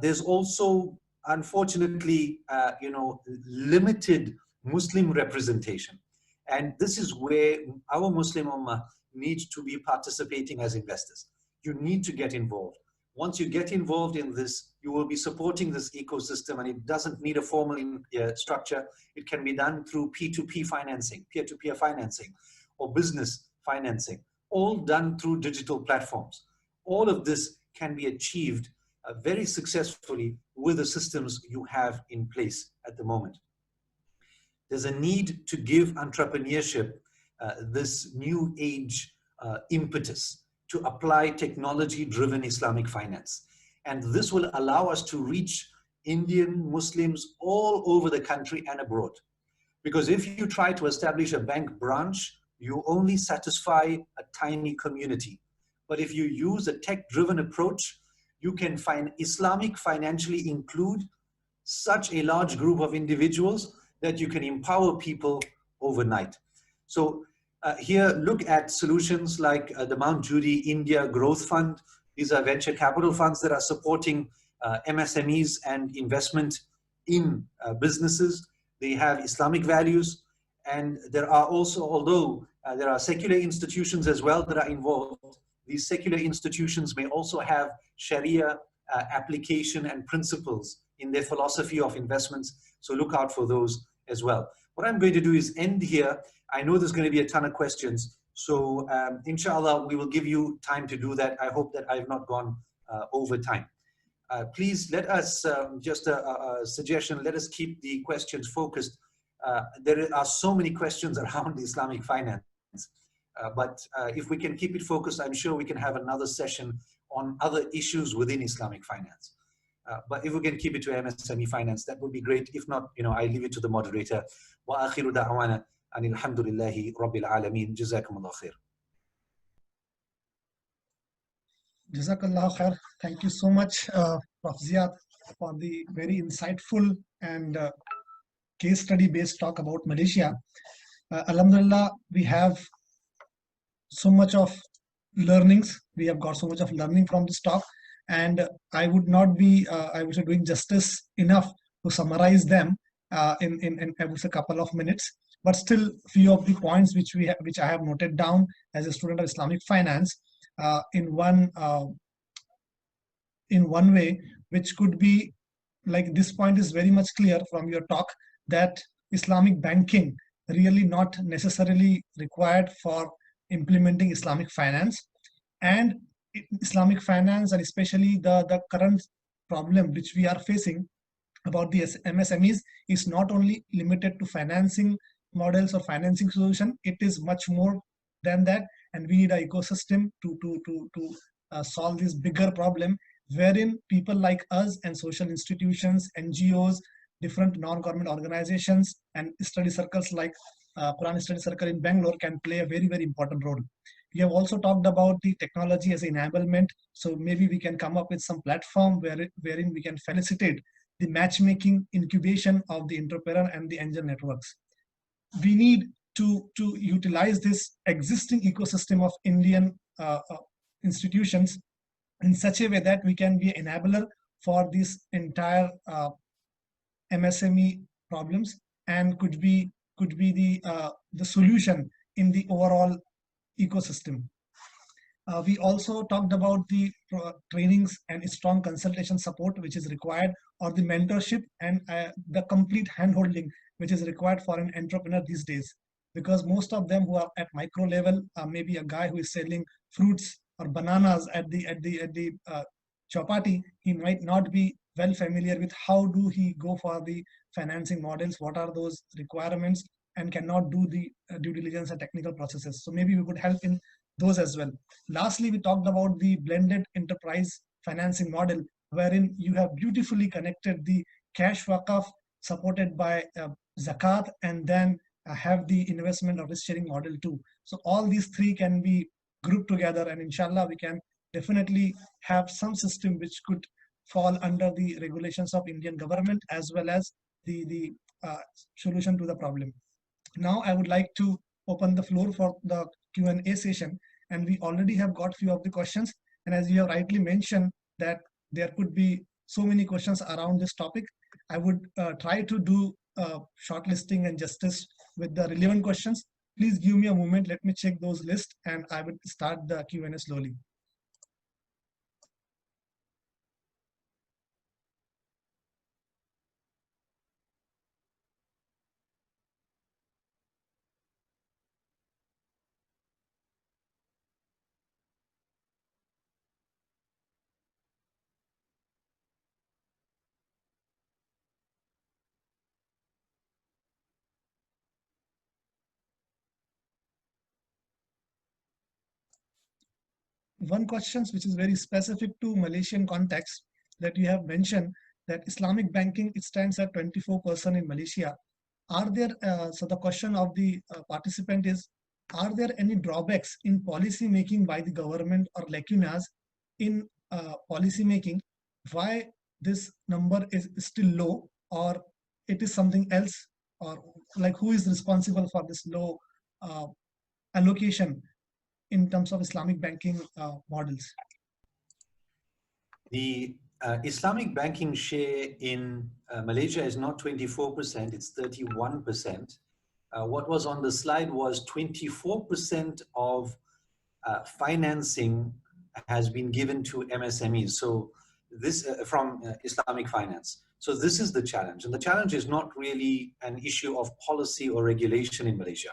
There's also, unfortunately, you know, limited Muslim representation. And this is where our Muslim Ummah needs to be participating as investors. You need to get involved. Once you get involved in this, you will be supporting this ecosystem, and it doesn't need a formal structure. It can be done through P2P financing, peer-to-peer financing, or business financing, all done through digital platforms. All of this can be achieved very successfully with the systems you have in place at the moment. There's a need to give entrepreneurship this new age impetus to apply technology-driven Islamic finance. And this will allow us to reach Indian Muslims all over the country and abroad. Because if you try to establish a bank branch, you only satisfy a tiny community. But if you use a tech-driven approach, you can find Islamic financially include such a large group of individuals that you can empower people overnight. So here, look at solutions like the Mount Judy India Growth Fund. These are venture capital funds that are supporting MSMEs and investment in businesses. They have Islamic values. And there are also, although there are secular institutions as well that are involved, these secular institutions may also have Sharia application and principles in their philosophy of investments. So look out for those as well. What I'm going to do is end here. I know there's going to be a ton of questions. So inshallah, we will give you time to do that. I hope that I've not gone over time. Please let us, just a suggestion, let us keep the questions focused. There are so many questions around Islamic finance. But if we can keep it focused, I'm sure we can have another session on other issues within Islamic finance. But if we can keep it to MSME finance, that would be great. If not, you know, I leave it to the moderator. Wa akhiru da'wana anil hamdulillahi rabbil alameen. Jazakumullah khair.
Jazakallah khair. Thank you so much, Prof. Ziad, for the very insightful and case study based talk about Malaysia. Alhamdulillah, we have so much of learnings. We have got so much of learning from this talk, and I would not be, I would say, doing justice enough to summarize them in I would say, a couple of minutes. But still, few of the points which I have noted down as a student of Islamic finance in one way, which could be like this point is very much clear from your talk that Islamic banking really not necessarily required for implementing Islamic finance, and Islamic finance, and especially the current problem which we are facing about the MSMEs is not only limited to financing models or financing solution, it is much more than that, and we need an ecosystem to solve this bigger problem, wherein people like us and social institutions, NGOs, different non-government organizations, and study circles like Quran Study Circle in Bangalore can play a very, very important role. We have also talked about the technology as enablement. So maybe we can come up with some platform wherein we can facilitate the matchmaking incubation of the entrepreneur and the angel networks. We need to utilize this existing ecosystem of Indian institutions in such a way that we can be an enabler for this entire MSME problems, and could be the solution in the overall ecosystem. We also talked about the trainings and strong consultation support which is required, or the mentorship and the complete handholding which is required for an entrepreneur these days. Because most of them who are at micro level, maybe a guy who is selling fruits or bananas at the chapati, he might not be well familiar with how do he go for the financing models, what are those requirements, and cannot do the due diligence and technical processes. So maybe we could help in those as well. Lastly, we talked about the blended enterprise financing model, wherein you have beautifully connected the cash waqaf supported by zakat, and then have the investment or risk sharing model too. So all these three can be grouped together, and inshallah we can definitely have some system which could fall under the regulations of Indian government as well as the solution to the problem. Now I would like to open the floor for the Q&A session, and we already have got few of the questions, and as you have rightly mentioned that there could be so many questions around this topic, I would try to do shortlisting and justice with the relevant questions. Please give me a moment, let me check those lists, and I will start the Q&A slowly. One question which is very specific to Malaysian context, that you have mentioned that Islamic banking, it stands at 24% in Malaysia. Are there, so the question of the participant is, are there any drawbacks in policy making by the government or lacunas in policy making? Why this number is still low, or it is something else, or like who is responsible for this low allocation in terms of Islamic banking models?
The Islamic banking share in Malaysia is not 24%, it's 31%. What was on the slide was 24% of financing has been given to MSMEs. So this from Islamic finance. So this is the challenge. And the challenge is not really an issue of policy or regulation in Malaysia.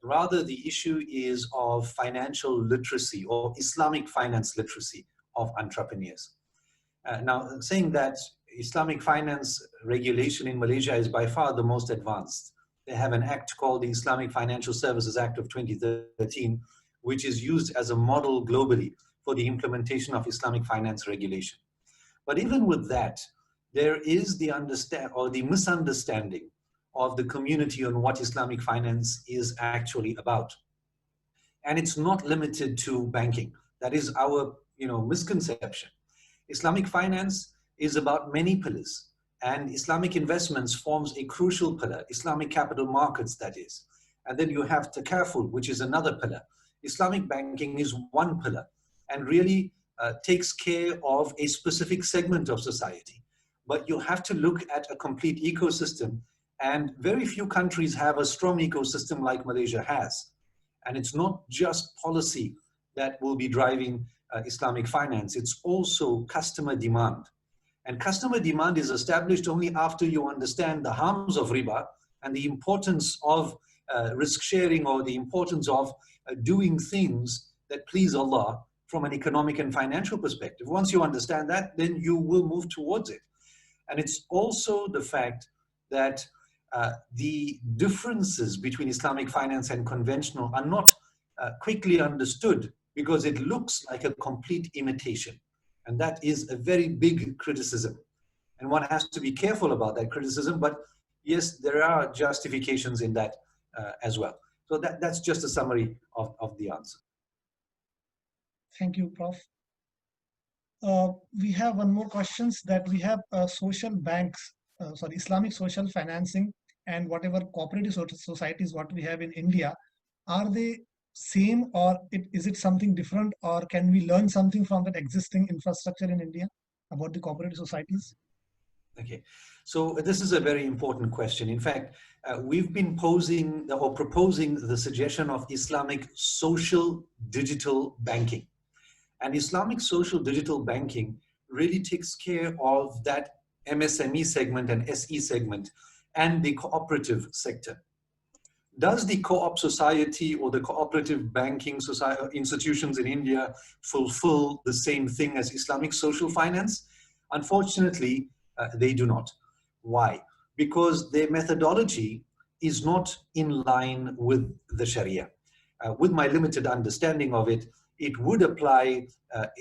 Rather, the issue is of financial literacy or Islamic finance literacy of entrepreneurs. Now, saying that Islamic finance regulation in Malaysia is by far the most advanced. They have an act called the Islamic Financial Services Act of 2013, which is used as a model globally for the implementation of Islamic finance regulation. But even with that, there is the misunderstanding of the community on what Islamic finance is actually about. And it's not limited to banking. That is our misconception. Islamic finance is about many pillars, and Islamic investments forms a crucial pillar, Islamic capital markets, that is. And then you have takaful, which is another pillar. Islamic banking is one pillar and really takes care of a specific segment of society. But you have to look at a complete ecosystem, and very few countries have a strong ecosystem like Malaysia has. And it's not just policy that will be driving Islamic finance, it's also customer demand. And customer demand is established only after you understand the harms of riba and the importance of risk sharing, or the importance of doing things that please Allah from an economic and financial perspective. Once you understand that, then you will move towards it. And it's also the fact that the differences between Islamic finance and conventional are not quickly understood because it looks like a complete imitation. And that is a very big criticism. And one has to be careful about that criticism. But yes, there are justifications in that as well. So that's just a summary of the answer.
Thank you, Prof. We have one more questions that we have social banks, sorry, Islamic social financing and whatever cooperative societies what we have in India, are they same or is it something different, or can we learn something from that existing infrastructure in India about the cooperative societies?
Okay, so this is a very important question. In fact, we've been posing or proposing the suggestion of Islamic social digital banking. And Islamic social digital banking really takes care of that MSME segment and SE segment and the cooperative sector. Does the co-op society or the cooperative banking society, institutions in India fulfill the same thing as Islamic social finance? Unfortunately, they do not. Why? Because their methodology is not in line with the Sharia. With my limited understanding of it, it would apply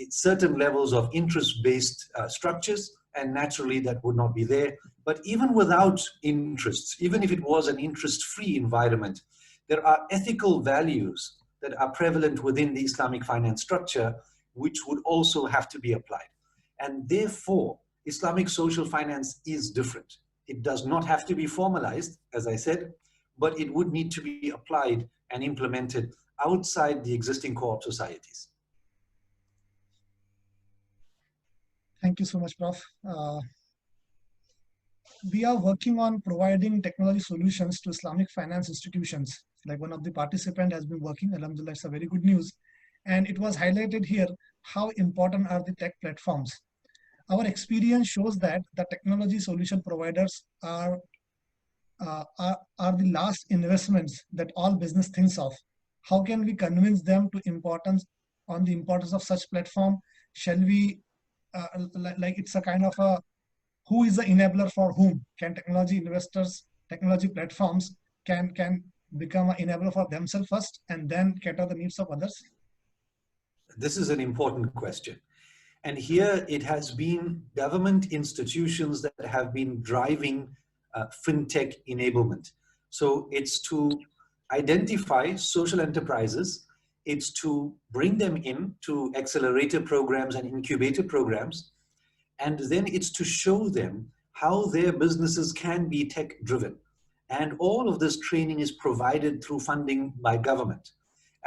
certain levels of interest-based structures, and naturally that would not be there. But even without interests, even if it was an interest-free environment, there are ethical values that are prevalent within the Islamic finance structure, which would also have to be applied. And therefore, Islamic social finance is different. It does not have to be formalized, as I said, but it would need to be applied and implemented outside the existing co-op societies.
Thank you so much, Prof. We are working on providing technology solutions to Islamic finance institutions. Like one of the participants has been working, Alhamdulillah, it's a very good news. And it was highlighted here how important are the tech platforms. Our experience shows that the technology solution providers are the last investments that all business thinks of. How can we convince them to on the importance of such platform? Shall we, like it's a kind of a, who is the enabler for whom? Can technology investors, technology platforms can become an enabler for themselves first and then cater the needs of others?
This is an important question. And here it has been government institutions that have been driving fintech enablement. So it's to identify social enterprises, it's to bring them in to accelerator programs and incubator programs, and then it's to show them how their businesses can be tech driven. And all of this training is provided through funding by government.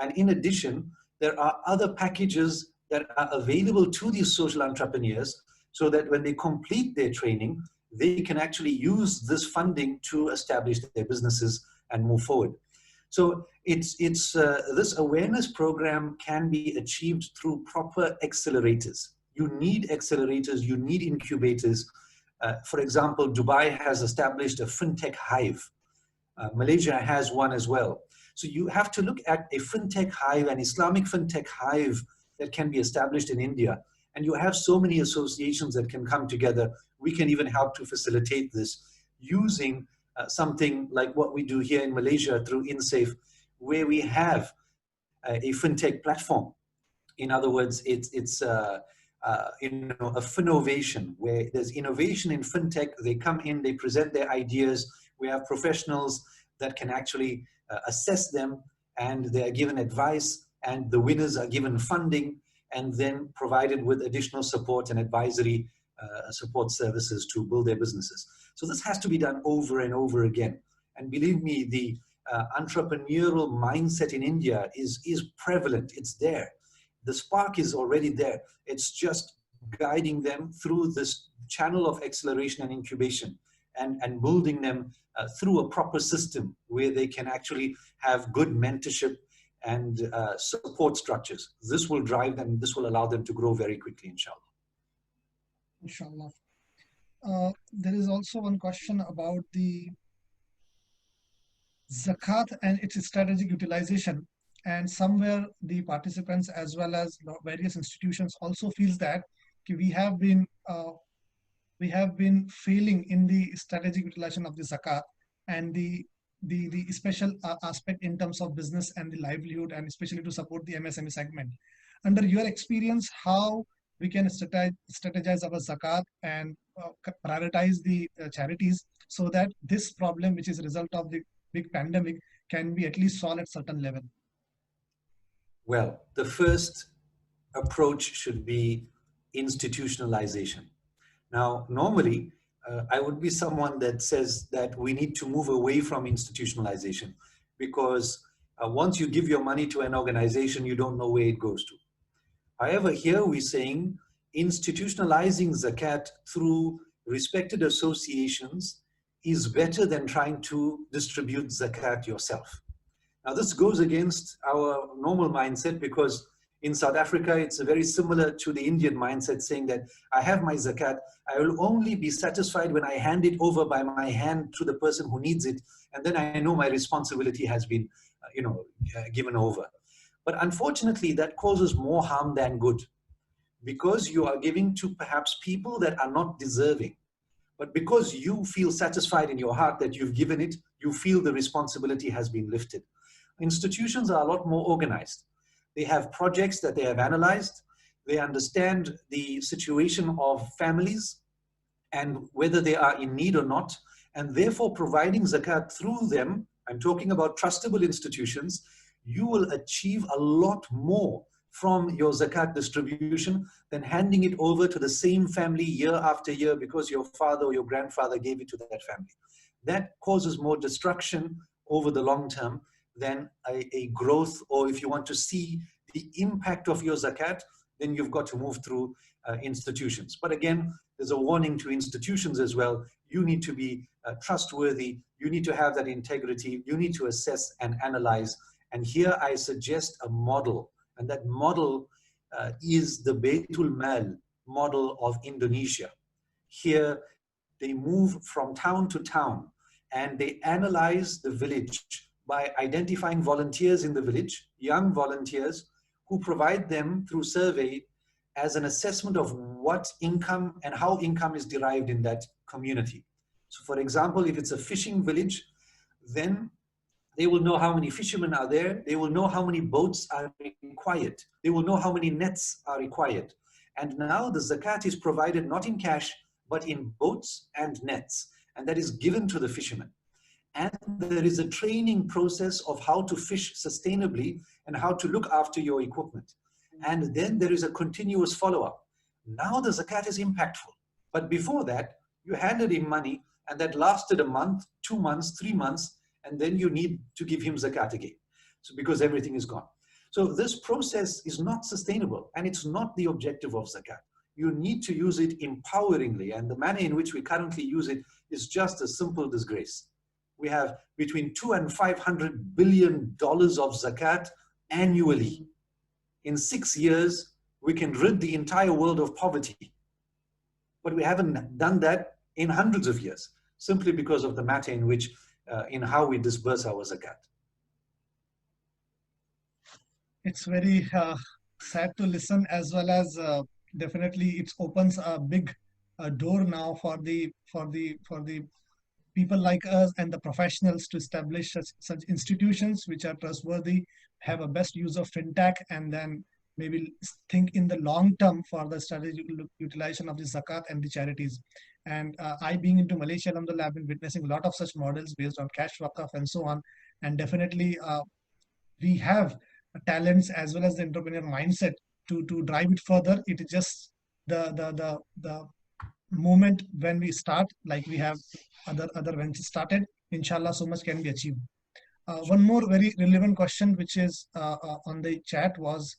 And in addition, there are other packages that are available to these social entrepreneurs so that when they complete their training, they can actually use this funding to establish their businesses and move forward. So this awareness program can be achieved through proper accelerators. You need accelerators, you need incubators. For example, Dubai has established a fintech hive. Malaysia has one as well. So you have to look at a fintech hive, an Islamic fintech hive that can be established in India. And you have so many associations that can come together. We can even help to facilitate this using something like what we do here in Malaysia through InSafe, where we have a fintech platform. In other words, it's a finnovation where there's innovation in fintech. They come in, they present their ideas. We have professionals that can actually assess them, and they are given advice, and the winners are given funding and then provided with additional support and advisory support services to build their businesses. So this has to be done over and over again. And believe me, the entrepreneurial mindset in India is prevalent. It's there. The spark is already there. It's just guiding them through this channel of acceleration and incubation and building them through a proper system where they can actually have good mentorship and support structures. This will drive them, this will allow them to grow very quickly, inshallah.
Inshallah. There is also one question about the zakat and its strategic utilization. And somewhere the participants as well as various institutions also feels that we have been failing in the strategic utilization of the zakat, and the the special aspect in terms of business and the livelihood, and especially to support the MSME segment. Under your experience, how we can strategize our zakat and prioritize the charities so that this problem, which is a result of the big pandemic, can be at least solved at certain level?
Well, the first approach should be institutionalization. Now, normally, I would be someone that says that we need to move away from institutionalization, because once you give your money to an organization, you don't know where it goes to. However, here we're saying institutionalizing zakat through respected associations is better than trying to distribute zakat yourself. Now, this goes against our normal mindset, because in South Africa, it's very similar to the Indian mindset, saying that I have my zakat, I will only be satisfied when I hand it over by my hand to the person who needs it, and then I know my responsibility has been, given over. But unfortunately, that causes more harm than good, because you are giving to perhaps people that are not deserving. But because you feel satisfied in your heart that you've given it, you feel the responsibility has been lifted. Institutions are a lot more organized. They have projects that they have analyzed. They understand the situation of families and whether they are in need or not. And therefore, providing zakat through them, I'm talking about trustable institutions, you will achieve a lot more from your zakat distribution than handing it over to the same family year after year because your father or your grandfather gave it to that family. That causes more destruction over the long term than a growth. Or if you want to see the impact of your zakat, then you've got to move through institutions. But again, there's a warning to institutions as well. You need to be trustworthy. You need to have that integrity. You need to assess and analyze. And here I suggest a model. And that model is the Baitul Mal model of Indonesia. Here, they move from town to town and they analyze the village by identifying volunteers in the village, young volunteers, who provide them through survey as an assessment of what income and how income is derived in that community. So for example, if it's a fishing village, then they will know how many fishermen are there. They will know how many boats are required. They will know how many nets are required. And now the zakat is provided not in cash, but in boats and nets. And that is given to the fishermen. And there is a training process of how to fish sustainably and how to look after your equipment. And then there is a continuous follow-up. Now the zakat is impactful. But before that, you handed him money and that lasted a month, 2 months, 3 months, and then you need to give him zakat again. So because everything is gone. So this process is not sustainable and it's not the objective of zakat. You need to use it empoweringly, and the manner in which we currently use it is just a simple disgrace. We have between $200 and $500 billion of zakat annually. In 6 years, we can rid the entire world of poverty. But we haven't done that in hundreds of years, simply because of the matter in which, in how we disperse our zakat.
It's very sad to listen, as well as definitely it opens a big door now for the people like us and the professionals to establish such institutions which are trustworthy, have a best use of fintech, and then maybe think in the long term for the strategic utilization of the zakat and the charities. And I, being into Malaysia, alhamdulillah, I've been witnessing a lot of such models based on cash wakaf and so on. And definitely we have talents as well as the entrepreneur mindset to drive it further. It is just the moment when we start, like we have other ventures started, inshallah, so much can be achieved. One more very relevant question which is on the chat was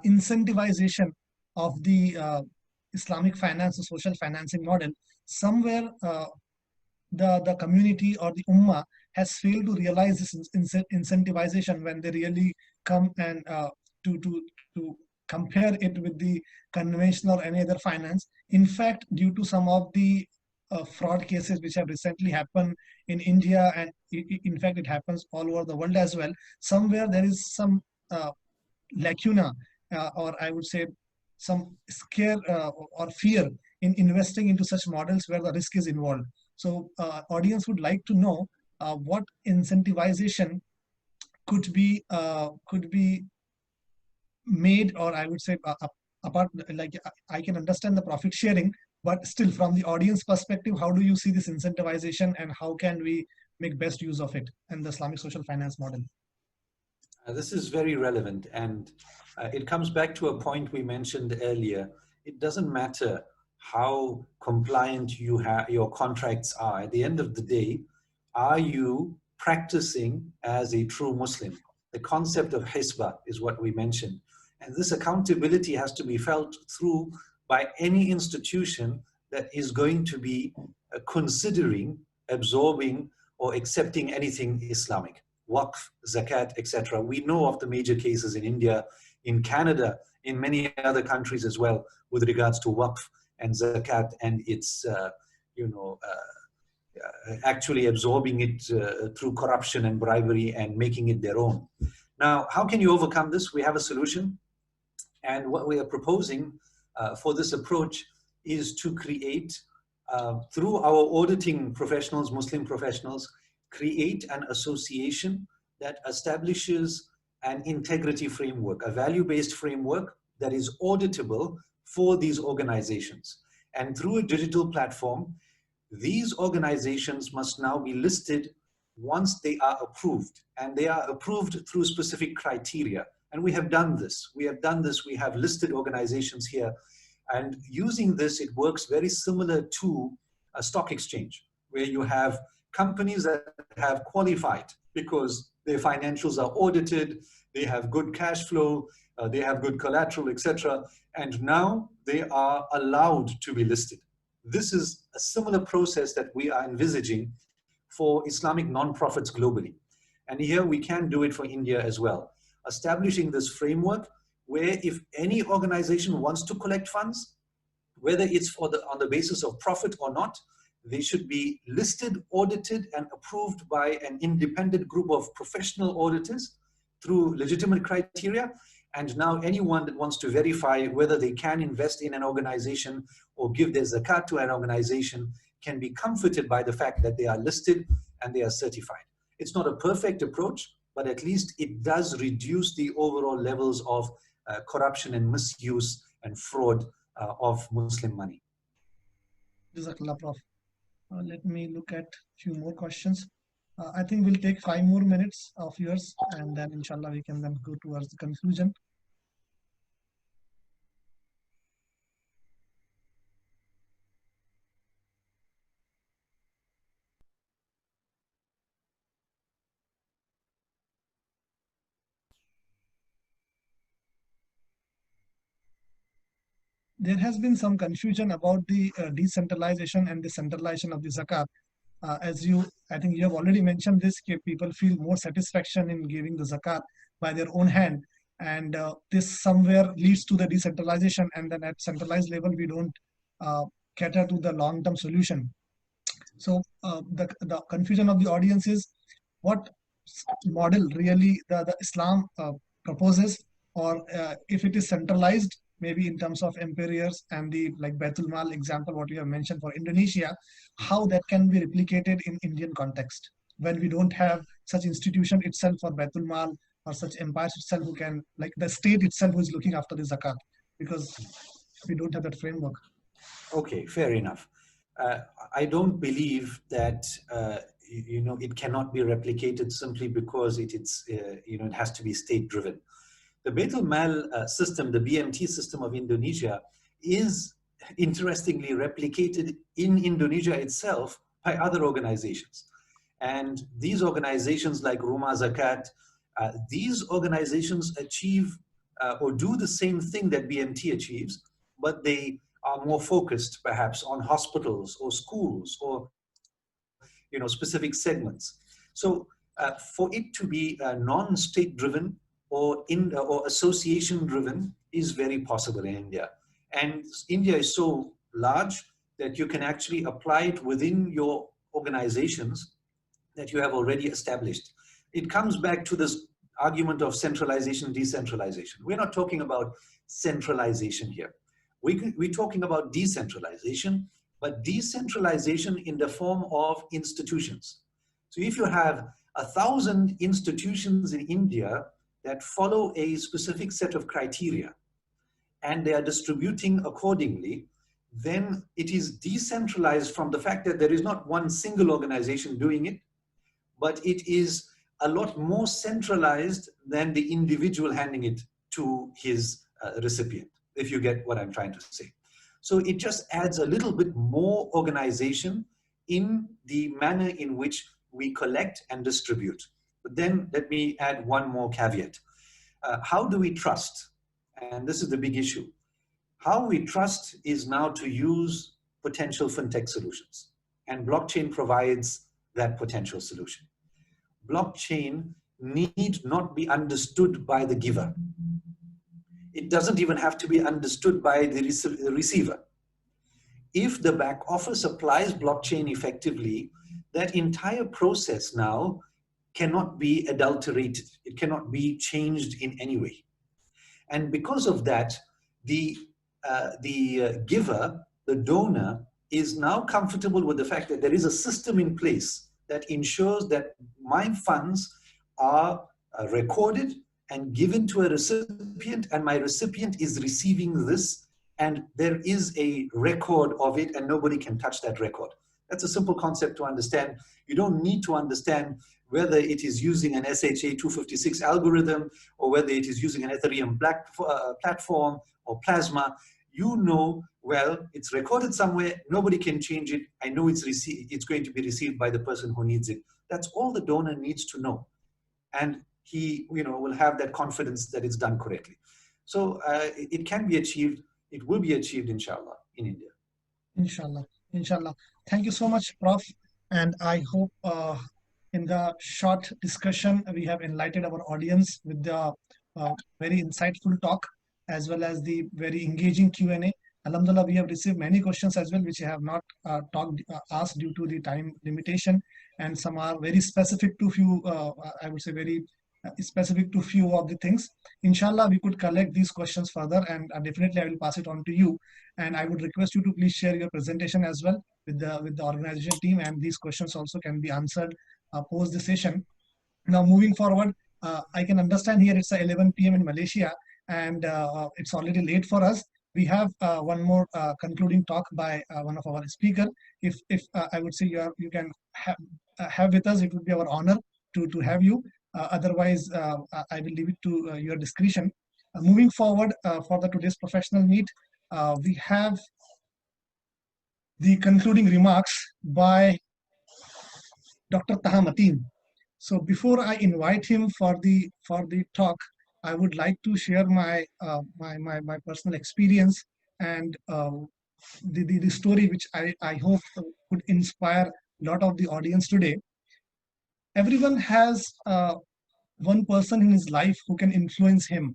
incentivization of the Islamic finance or social financing model. Somewhere the community or the ummah has failed to realize this incentivization when they really come and to compare it with the conventional or any other finance. In fact, due to some of the fraud cases which have recently happened in India, and in fact it happens all over the world as well, somewhere there is some lacuna, or I would say some scare or fear in investing into such models where the risk is involved. So audience would like to know what incentivization could be made, or I would say apart, like I can understand the profit sharing, but still from the audience perspective, how do you see this incentivization and how can we make best use of it in the Islamic social finance model?
This is very relevant, and it comes back to a point we mentioned earlier. It doesn't matter how compliant your contracts are. At the end of the day, are you practicing as a true Muslim? The concept of hisbah is what we mentioned. And this accountability has to be felt through by any institution that is going to be considering, absorbing, or accepting anything Islamic. Waqf, zakat, etc. We know of the major cases in India, in Canada, in many other countries as well, with regards to waqf and zakat and its, actually absorbing it through corruption and bribery and making it their own. Now, how can you overcome this? We have a solution. And what we are proposing for this approach is to create, through our auditing professionals, Muslim professionals, create an association that establishes an integrity framework, a value-based framework that is auditable for these organizations. And through a digital platform, these organizations must now be listed once they are approved, and they are approved through specific criteria. And we have done this. We have listed organizations here. And using this, it works very similar to a stock exchange, where you have companies that have qualified because their financials are audited, they have good cash flow, they have good collateral, etc. And now they are allowed to be listed. This is a similar process that we are envisaging for Islamic non-profits globally. And here we can do it for India as well, establishing this framework where if any organization wants to collect funds, whether it's on the basis of profit or not, they should be listed, audited, and approved by an independent group of professional auditors through legitimate criteria. And now anyone that wants to verify whether they can invest in an organization or give their zakat to an organization can be comforted by the fact that they are listed and they are certified. It's not a perfect approach, but at least it does reduce the overall levels of corruption and misuse and fraud of Muslim money.
Jazakallah, Prof. Let me look at a few more questions. I think we'll take 5 more minutes of yours, and then inshallah we can then go towards the conclusion. There has been some confusion about the decentralization and the centralization of the zakat. I think you have already mentioned this, people feel more satisfaction in giving the zakat by their own hand. And this somewhere leads to the decentralization, and then at centralized level, we don't cater to the long-term solution. So the confusion of the audience is what model really the Islam proposes, or if it is centralized, maybe in terms of employers and the like Baitul Mal example, what you have mentioned for Indonesia, how that can be replicated in Indian context when we don't have such institution itself for Baitul Mal or such empires itself who can, like the state itself who is looking after the zakat, because we don't have that framework.
Okay, fair enough. I don't believe that it cannot be replicated simply because it has to be state driven. The Baitul Mal system, the BMT system of Indonesia, is interestingly replicated in Indonesia itself by other organizations. And these organizations like Rumah Zakat, these organizations achieve or do the same thing that BMT achieves, but they are more focused perhaps on hospitals or schools or specific segments. So for it to be non-state driven or association driven is very possible in India. And India is so large that you can actually apply it within your organizations that you have already established. It comes back to this argument of centralization, decentralization. We're not talking about centralization here. We're talking about decentralization, but decentralization in the form of institutions. So if you have 1,000 institutions in India that follow a specific set of criteria and they are distributing accordingly, then it is decentralized from the fact that there is not one single organization doing it, but it is a lot more centralized than the individual handing it to his recipient, if you get what I'm trying to say. So it just adds a little bit more organization in the manner in which we collect and distribute. But then let me add one more caveat. How do we trust? And this is the big issue. How we trust is now to use potential fintech solutions. And blockchain provides that potential solution. Blockchain need not be understood by the giver. It doesn't even have to be understood by the receiver. If the back office applies blockchain effectively, that entire process now cannot be adulterated. It cannot be changed in any way. And because of that, the giver, the donor, is now comfortable with the fact that there is a system in place that ensures that my funds are recorded and given to a recipient, and my recipient is receiving this, and there is a record of it, and nobody can touch that record. That's a simple concept to understand. You don't need to understand whether it is using an SHA-256 algorithm or whether it is using an Ethereum platform or Plasma. You know, well, it's recorded somewhere, nobody can change it. I know it's going to be received by the person who needs it. That's all the donor needs to know. And he, will have that confidence that it's done correctly. So it can be achieved. It will be achieved, inshallah, in India.
Inshallah, inshallah. Thank you so much, Prof. And I hope in the short discussion, we have enlightened our audience with the very insightful talk, as well as the very engaging Q&A. Alhamdulillah, we have received many questions as well, which I have not asked due to the time limitation. And some are very specific to few, I would say very specific to few of the things. Inshallah, we could collect these questions further, and definitely I will pass it on to you. And I would request you to please share your presentation as well with the organization team, and these questions also can be answered post the session. Now, moving forward, I can understand here it's 11 p.m. in Malaysia, and it's already late for us. We have one more concluding talk by one of our speaker. If I would say you can have with us, it would be our honor to have you. Otherwise, I will leave it to your discretion. Moving forward for today's professional meet, we have the concluding remarks by Dr. Taha Mateen. So before I invite him for the talk, I would like to share my my personal experience and the story which I hope could inspire a lot of the audience today. Everyone has one person in his life who can influence him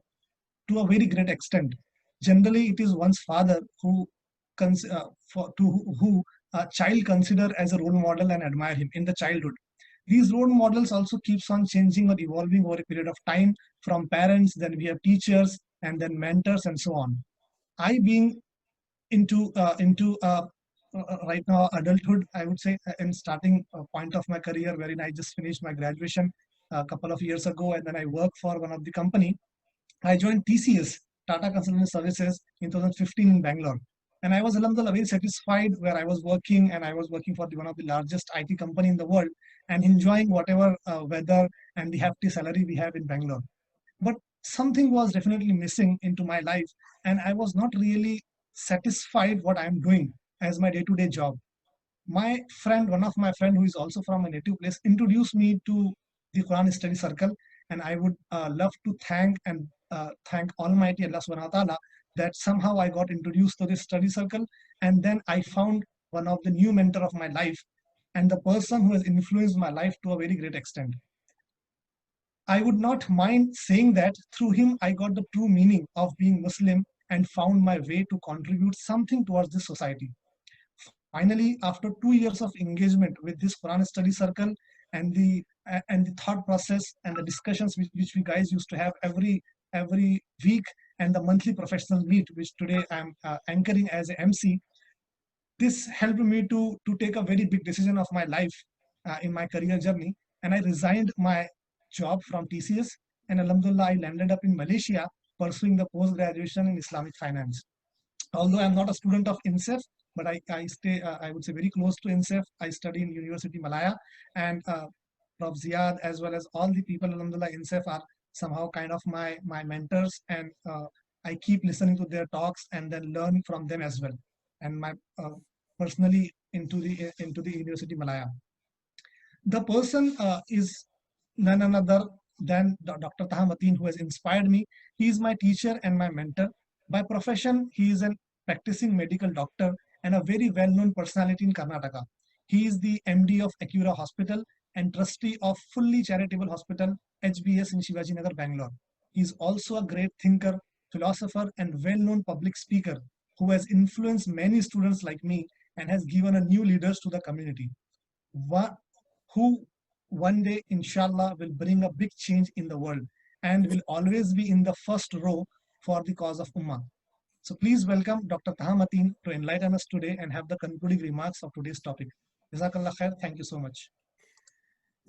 to a very great extent. Generally, it is one's father who a child consider as a role model and admire him in the childhood. These role models also keeps on changing or evolving over a period of time, from parents, then we have teachers, and then mentors, and so on. I being into right now adulthood, I would say, in starting point of my career, wherein I just finished my graduation a couple of years ago, and then I work for one of the company. I joined TCS, Tata Consultancy Services, in 2015 in Bangalore. And I was, alhamdulillah, very satisfied where I was working, and I was working for one of the largest IT company in the world and enjoying whatever weather and the hefty salary we have in Bangalore. But something was definitely missing into my life, and I was not really satisfied what I'm doing as my day-to-day job. My friend, one of my friend who is also from a native place, introduced me to the Quran Study Circle, and I would love to thank Almighty Allah Subhanahu wa Taala that somehow I got introduced to this study circle, and then I found one of the new mentor of my life, and the person who has influenced my life to a very great extent. I would not mind saying that through him I got the true meaning of being Muslim and found my way to contribute something towards this society. Finally, after 2 years of engagement with this Quran study circle and the thought process and the discussions which we guys used to have every week, and the monthly professional meet, which today I'm anchoring as an MC, this helped me to take a very big decision of my life. in my career journey, and I resigned my job from TCS, and Alhamdulillah, I landed up in Malaysia pursuing the post-graduation in Islamic finance. Although I'm not a student of INSEF, but I stay, I would say, very close to INSEF. I study in University Malaya, and Prof. Ziad, as well as all the people, Alhamdulillah, INSEF are somehow kind of my mentors, and I keep listening to their talks and then learn from them as well. And my personally into the University Malaya. The person is none other than Dr. Taha Mateen, who has inspired me. He is my teacher and my mentor. By profession, he is a practicing medical doctor and a very well-known personality in Karnataka. He is the MD of Acura Hospital and trustee of fully charitable hospital HBS in Shivaji Nagar, Bangalore. He is also a great thinker, philosopher, and well-known public speaker who has influenced many students like me and has given a new leaders to the community. Who one day, inshallah, will bring a big change in the world and will always be in the first row for the cause of Ummah. So please welcome Dr. Taha Mateen to enlighten us today and have the concluding remarks of today's topic. Jazakallah khair. Thank you so much.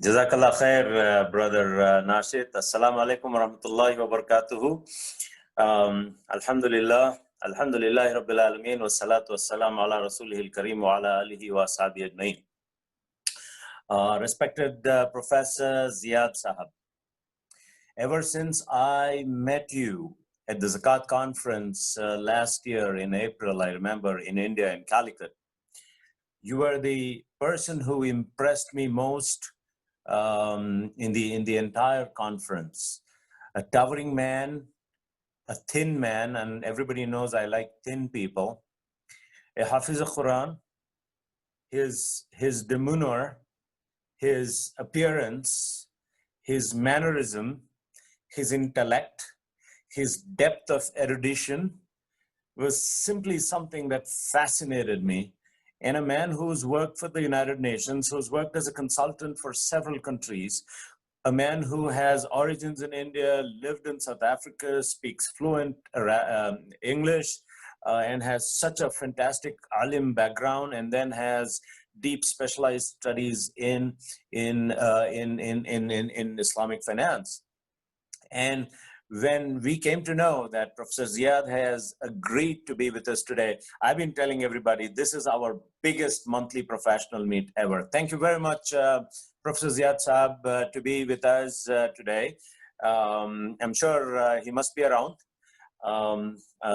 Jazakallah khair, brother Nashid. Assalamu alaikum wa rahmatullahi wa barakatuhu. Alhamdulillah. Alhamdulillah Rabbil Alameen wa salatu wa salam ala Rasulihil Kareem wa ala alihi wa ashabihi ajma'in. Respected Professor Ziad Sahab, ever since I met you at the Zakat conference last year in April, I remember, in India, in Calicut, you were the person who impressed me most in the entire conference. A towering man, a thin man, and everybody knows I like thin people, a Hafiz al-Quran, his demeanor, his appearance, his mannerism, his intellect, his depth of erudition was simply something that fascinated me. And a man who's worked for the United Nations, who's worked as a consultant for several countries, a man who has origins in India, lived in South Africa, speaks fluent English, and has such a fantastic alim background, and then has deep specialized studies in Islamic finance. And when we came to know that Professor Ziad has agreed to be with us today, I've been telling everybody this is our biggest monthly professional meet ever. Thank you very much, Professor Ziad Saab, to be with us today. I'm sure he must be around.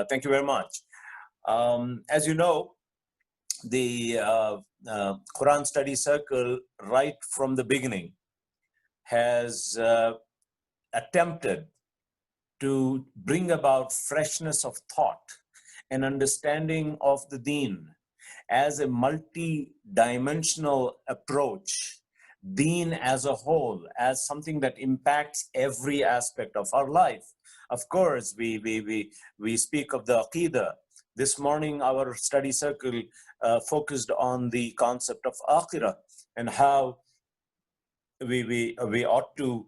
Thank you very much. As you know, the Quran Study Circle, right from the beginning, has attempted to bring about freshness of thought and understanding of the deen as a multi-dimensional approach, deen as a whole, as something that impacts every aspect of our life. Of course, we speak of the Aqidah. This morning, our study circle focused on the concept of Akhirah and how we ought to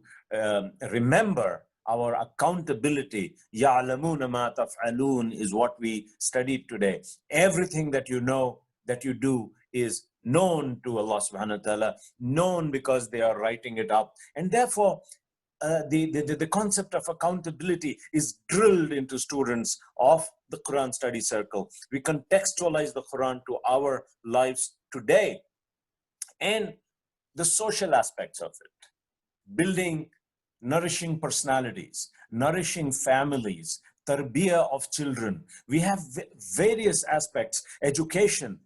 remember our accountability. Ya'lamuna ma taf'alun is what we studied today. Everything that you know, that you do, is known to Allah subhanahu wa ta'ala, known because they are writing it up. And therefore, the concept of accountability is drilled into students of the Quran Study Circle. We contextualize the Quran to our lives today and the social aspects of it, building nourishing personalities, nourishing families, tarbiyah of children. We have various aspects, education,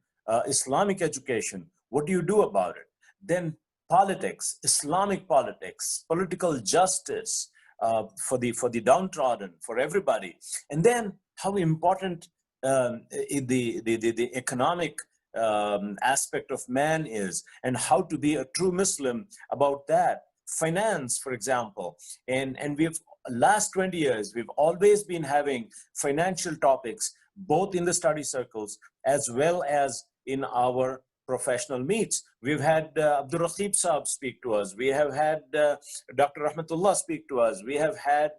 Islamic education. What do you do about it? Then politics, Islamic politics, political justice for the downtrodden, for everybody. And then how important the economic aspect of man is, and how to be a true Muslim about that. Finance, for example, and we've last 20 years, we've always been having financial topics, both in the study circles as well as in our professional meets. We've had Abdul Rakhib Saab speak to us. We have had Dr. Rahmatullah speak to us. We have had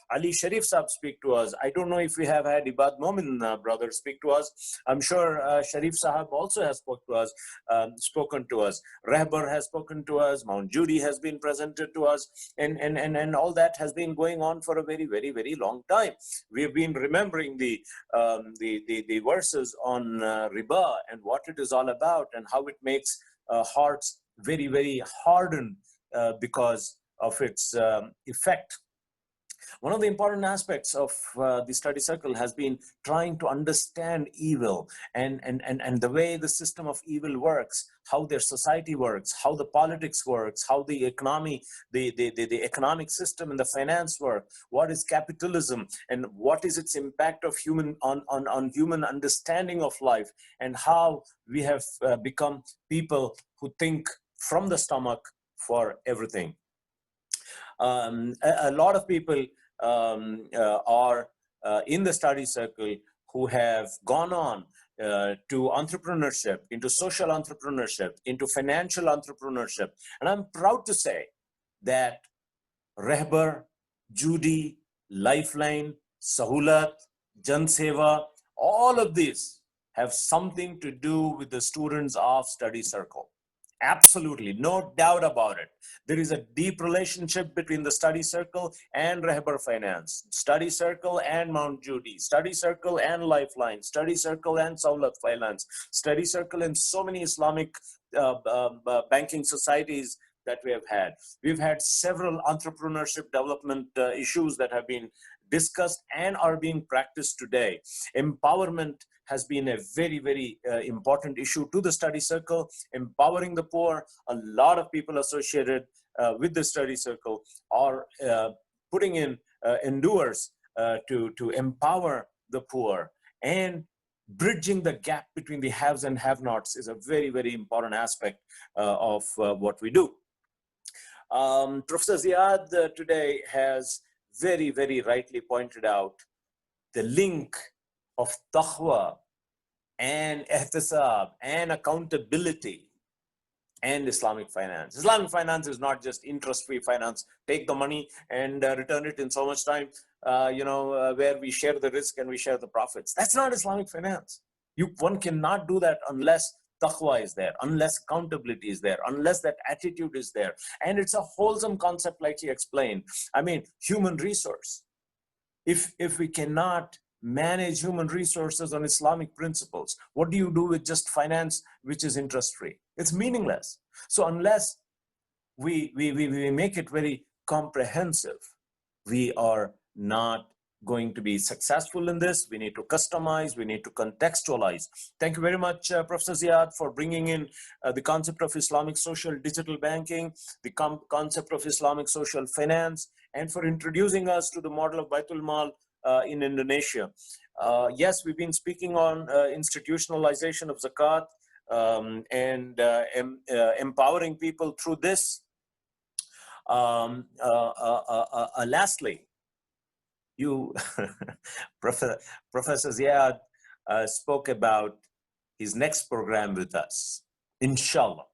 Ali Sharif Saab speak to us. I don't know if we have had Ibad Momin brother speak to us. I'm sure Sharif Sahab also has spoken to us. Rehbar has spoken to us. Mount Judy has been presented to us. And all that has been going on for a very, very, very long time. We've been remembering the verses on riba and what it is all about and how it makes hearts very, very hardened because of its effect. One of the important aspects of the study circle has been trying to understand evil and the way the system of evil works, how their society works, how the politics works, how the economy, the economic system and the finance work, what is capitalism and what is its impact of on human understanding of life, and how we have become people who think from the stomach for everything. A lot of people are in the study circle who have gone on to entrepreneurship, into social entrepreneurship, into financial entrepreneurship. And I'm proud to say that Rehbar, Judy, Lifeline, Sahulat, Jan Seva, all of these have something to do with the students of study circle. Absolutely, no doubt about it. There is a deep relationship between the study circle and Rehbar Finance, study circle and Mount Judy, study circle and Lifeline, study circle and Saulat Finance, study circle and so many Islamic banking societies that we have had. We've had several entrepreneurship development issues that have been discussed and are being practiced today. Empowerment has been a very, very important issue to the study circle. Empowering the poor, a lot of people associated with the study circle are putting in endeavors to empower the poor, and bridging the gap between the haves and have-nots is a very, very important aspect of what we do. Professor Ziad today has very, very rightly pointed out the link of taqwa and ihtisab and accountability and Islamic finance. Islamic finance is not just interest-free finance. Take the money and return it in so much time, where we share the risk and we share the profits. That's not Islamic finance. One cannot do that unless taqwa is there, unless accountability is there, unless that attitude is there. And it's a wholesome concept, like he explained. I mean, human resource. If we cannot manage human resources on Islamic principles, what do you do with just finance, which is interest-free? It's meaningless. So unless we make it very comprehensive, we are not going to be successful in this. We need to customize, we need to contextualize. Thank you very much, Professor Ziad, for bringing in the concept of Islamic social digital banking, the concept of Islamic social finance, and for introducing us to the model of Baitul Mal in Indonesia. Yes, we've been speaking on institutionalization of zakat and empowering people through this. Lastly, you, Professor Ziad, spoke about his next program with us, inshallah.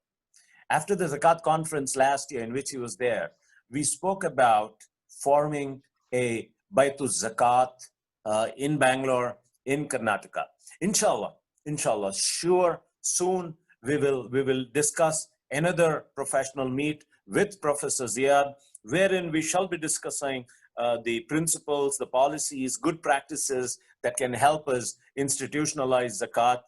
After the Zakat conference last year in which he was there, we spoke about forming a Baitul Zakat in Bangalore, in Karnataka. Inshallah, sure, soon we will discuss another professional meet with Professor Ziad, wherein we shall be discussing the principles, the policies, good practices that can help us institutionalize zakat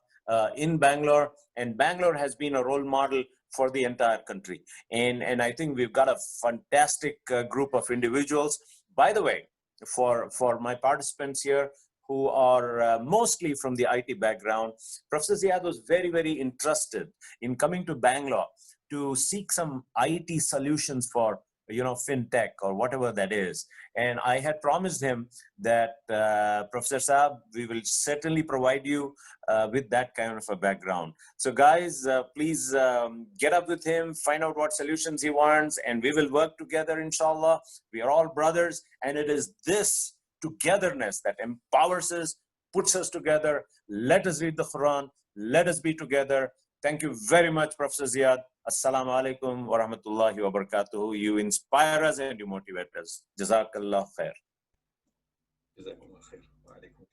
in Bangalore. And Bangalore has been a role model for the entire country. And I think we've got a fantastic group of individuals. By the way, for my participants here who are mostly from the IT background, Professor Ziad was very, very interested in coming to Bangalore to seek some IT solutions for fintech or whatever that is. And I had promised him that, Professor Saab, we will certainly provide you with that kind of a background. So guys, please get up with him, find out what solutions he wants, and we will work together, inshallah. We are all brothers, and it is this togetherness that empowers us, puts us together. Let us read the Quran, let us be together, Thank you very much, Professor Ziad. Assalamu alaikum wa rahmatullahi wa barakatuhu. You inspire us and you motivate us. Jazakallah khair.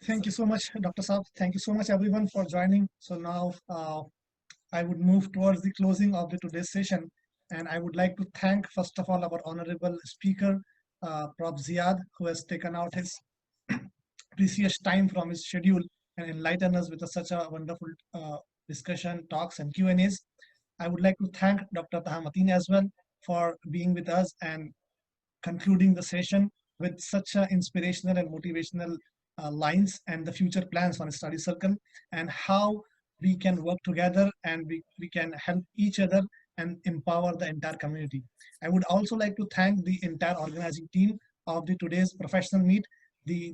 Thank you so much, Dr. Saab. Thank you so much, everyone, for joining. So now I would move towards the closing of today's session. And I would like to thank, first of all, our honorable speaker, Prof. Ziad, who has taken out his precious time from his schedule and enlightened us with such a wonderful discussion, talks, and Q&As. I would like to thank Dr. Taha Mateen as well for being with us and concluding the session with such inspirational and motivational lines and the future plans for a study circle and how we can work together and we can help each other and empower the entire community. I would also like to thank the entire organizing team of today's professional meet, the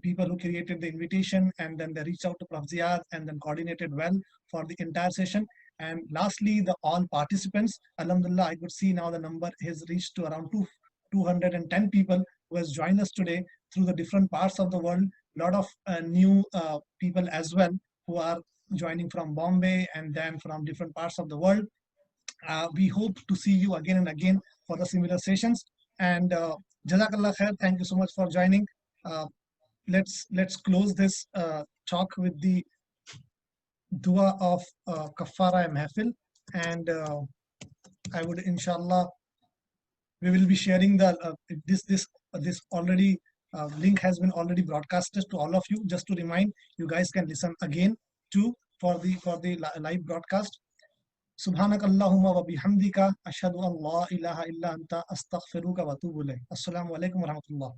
people who created the invitation and then they reached out to Prof. Ziad and then coordinated well for the entire session. And lastly, the all participants, Alhamdulillah, I could see now the number has reached to around 210 people who has joined us today through the different parts of the world. A lot of new people as well who are joining from Bombay and then from different parts of the world. We hope to see you again and again for the similar sessions. And Jazakallah khair, thank you so much for joining. Let's close this talk with the dua of Kafara and Mahfil. And I would, inshallah, we will be sharing the this already link has been already broadcasted to all of you. Just to remind you guys can listen again too for the live broadcast. Subhanakallahumma wa bihamdika ashhadu an la ilaha illa anta astaghfiruka wa atubu ilayk. Assalamu alaikum wa rahmatullah.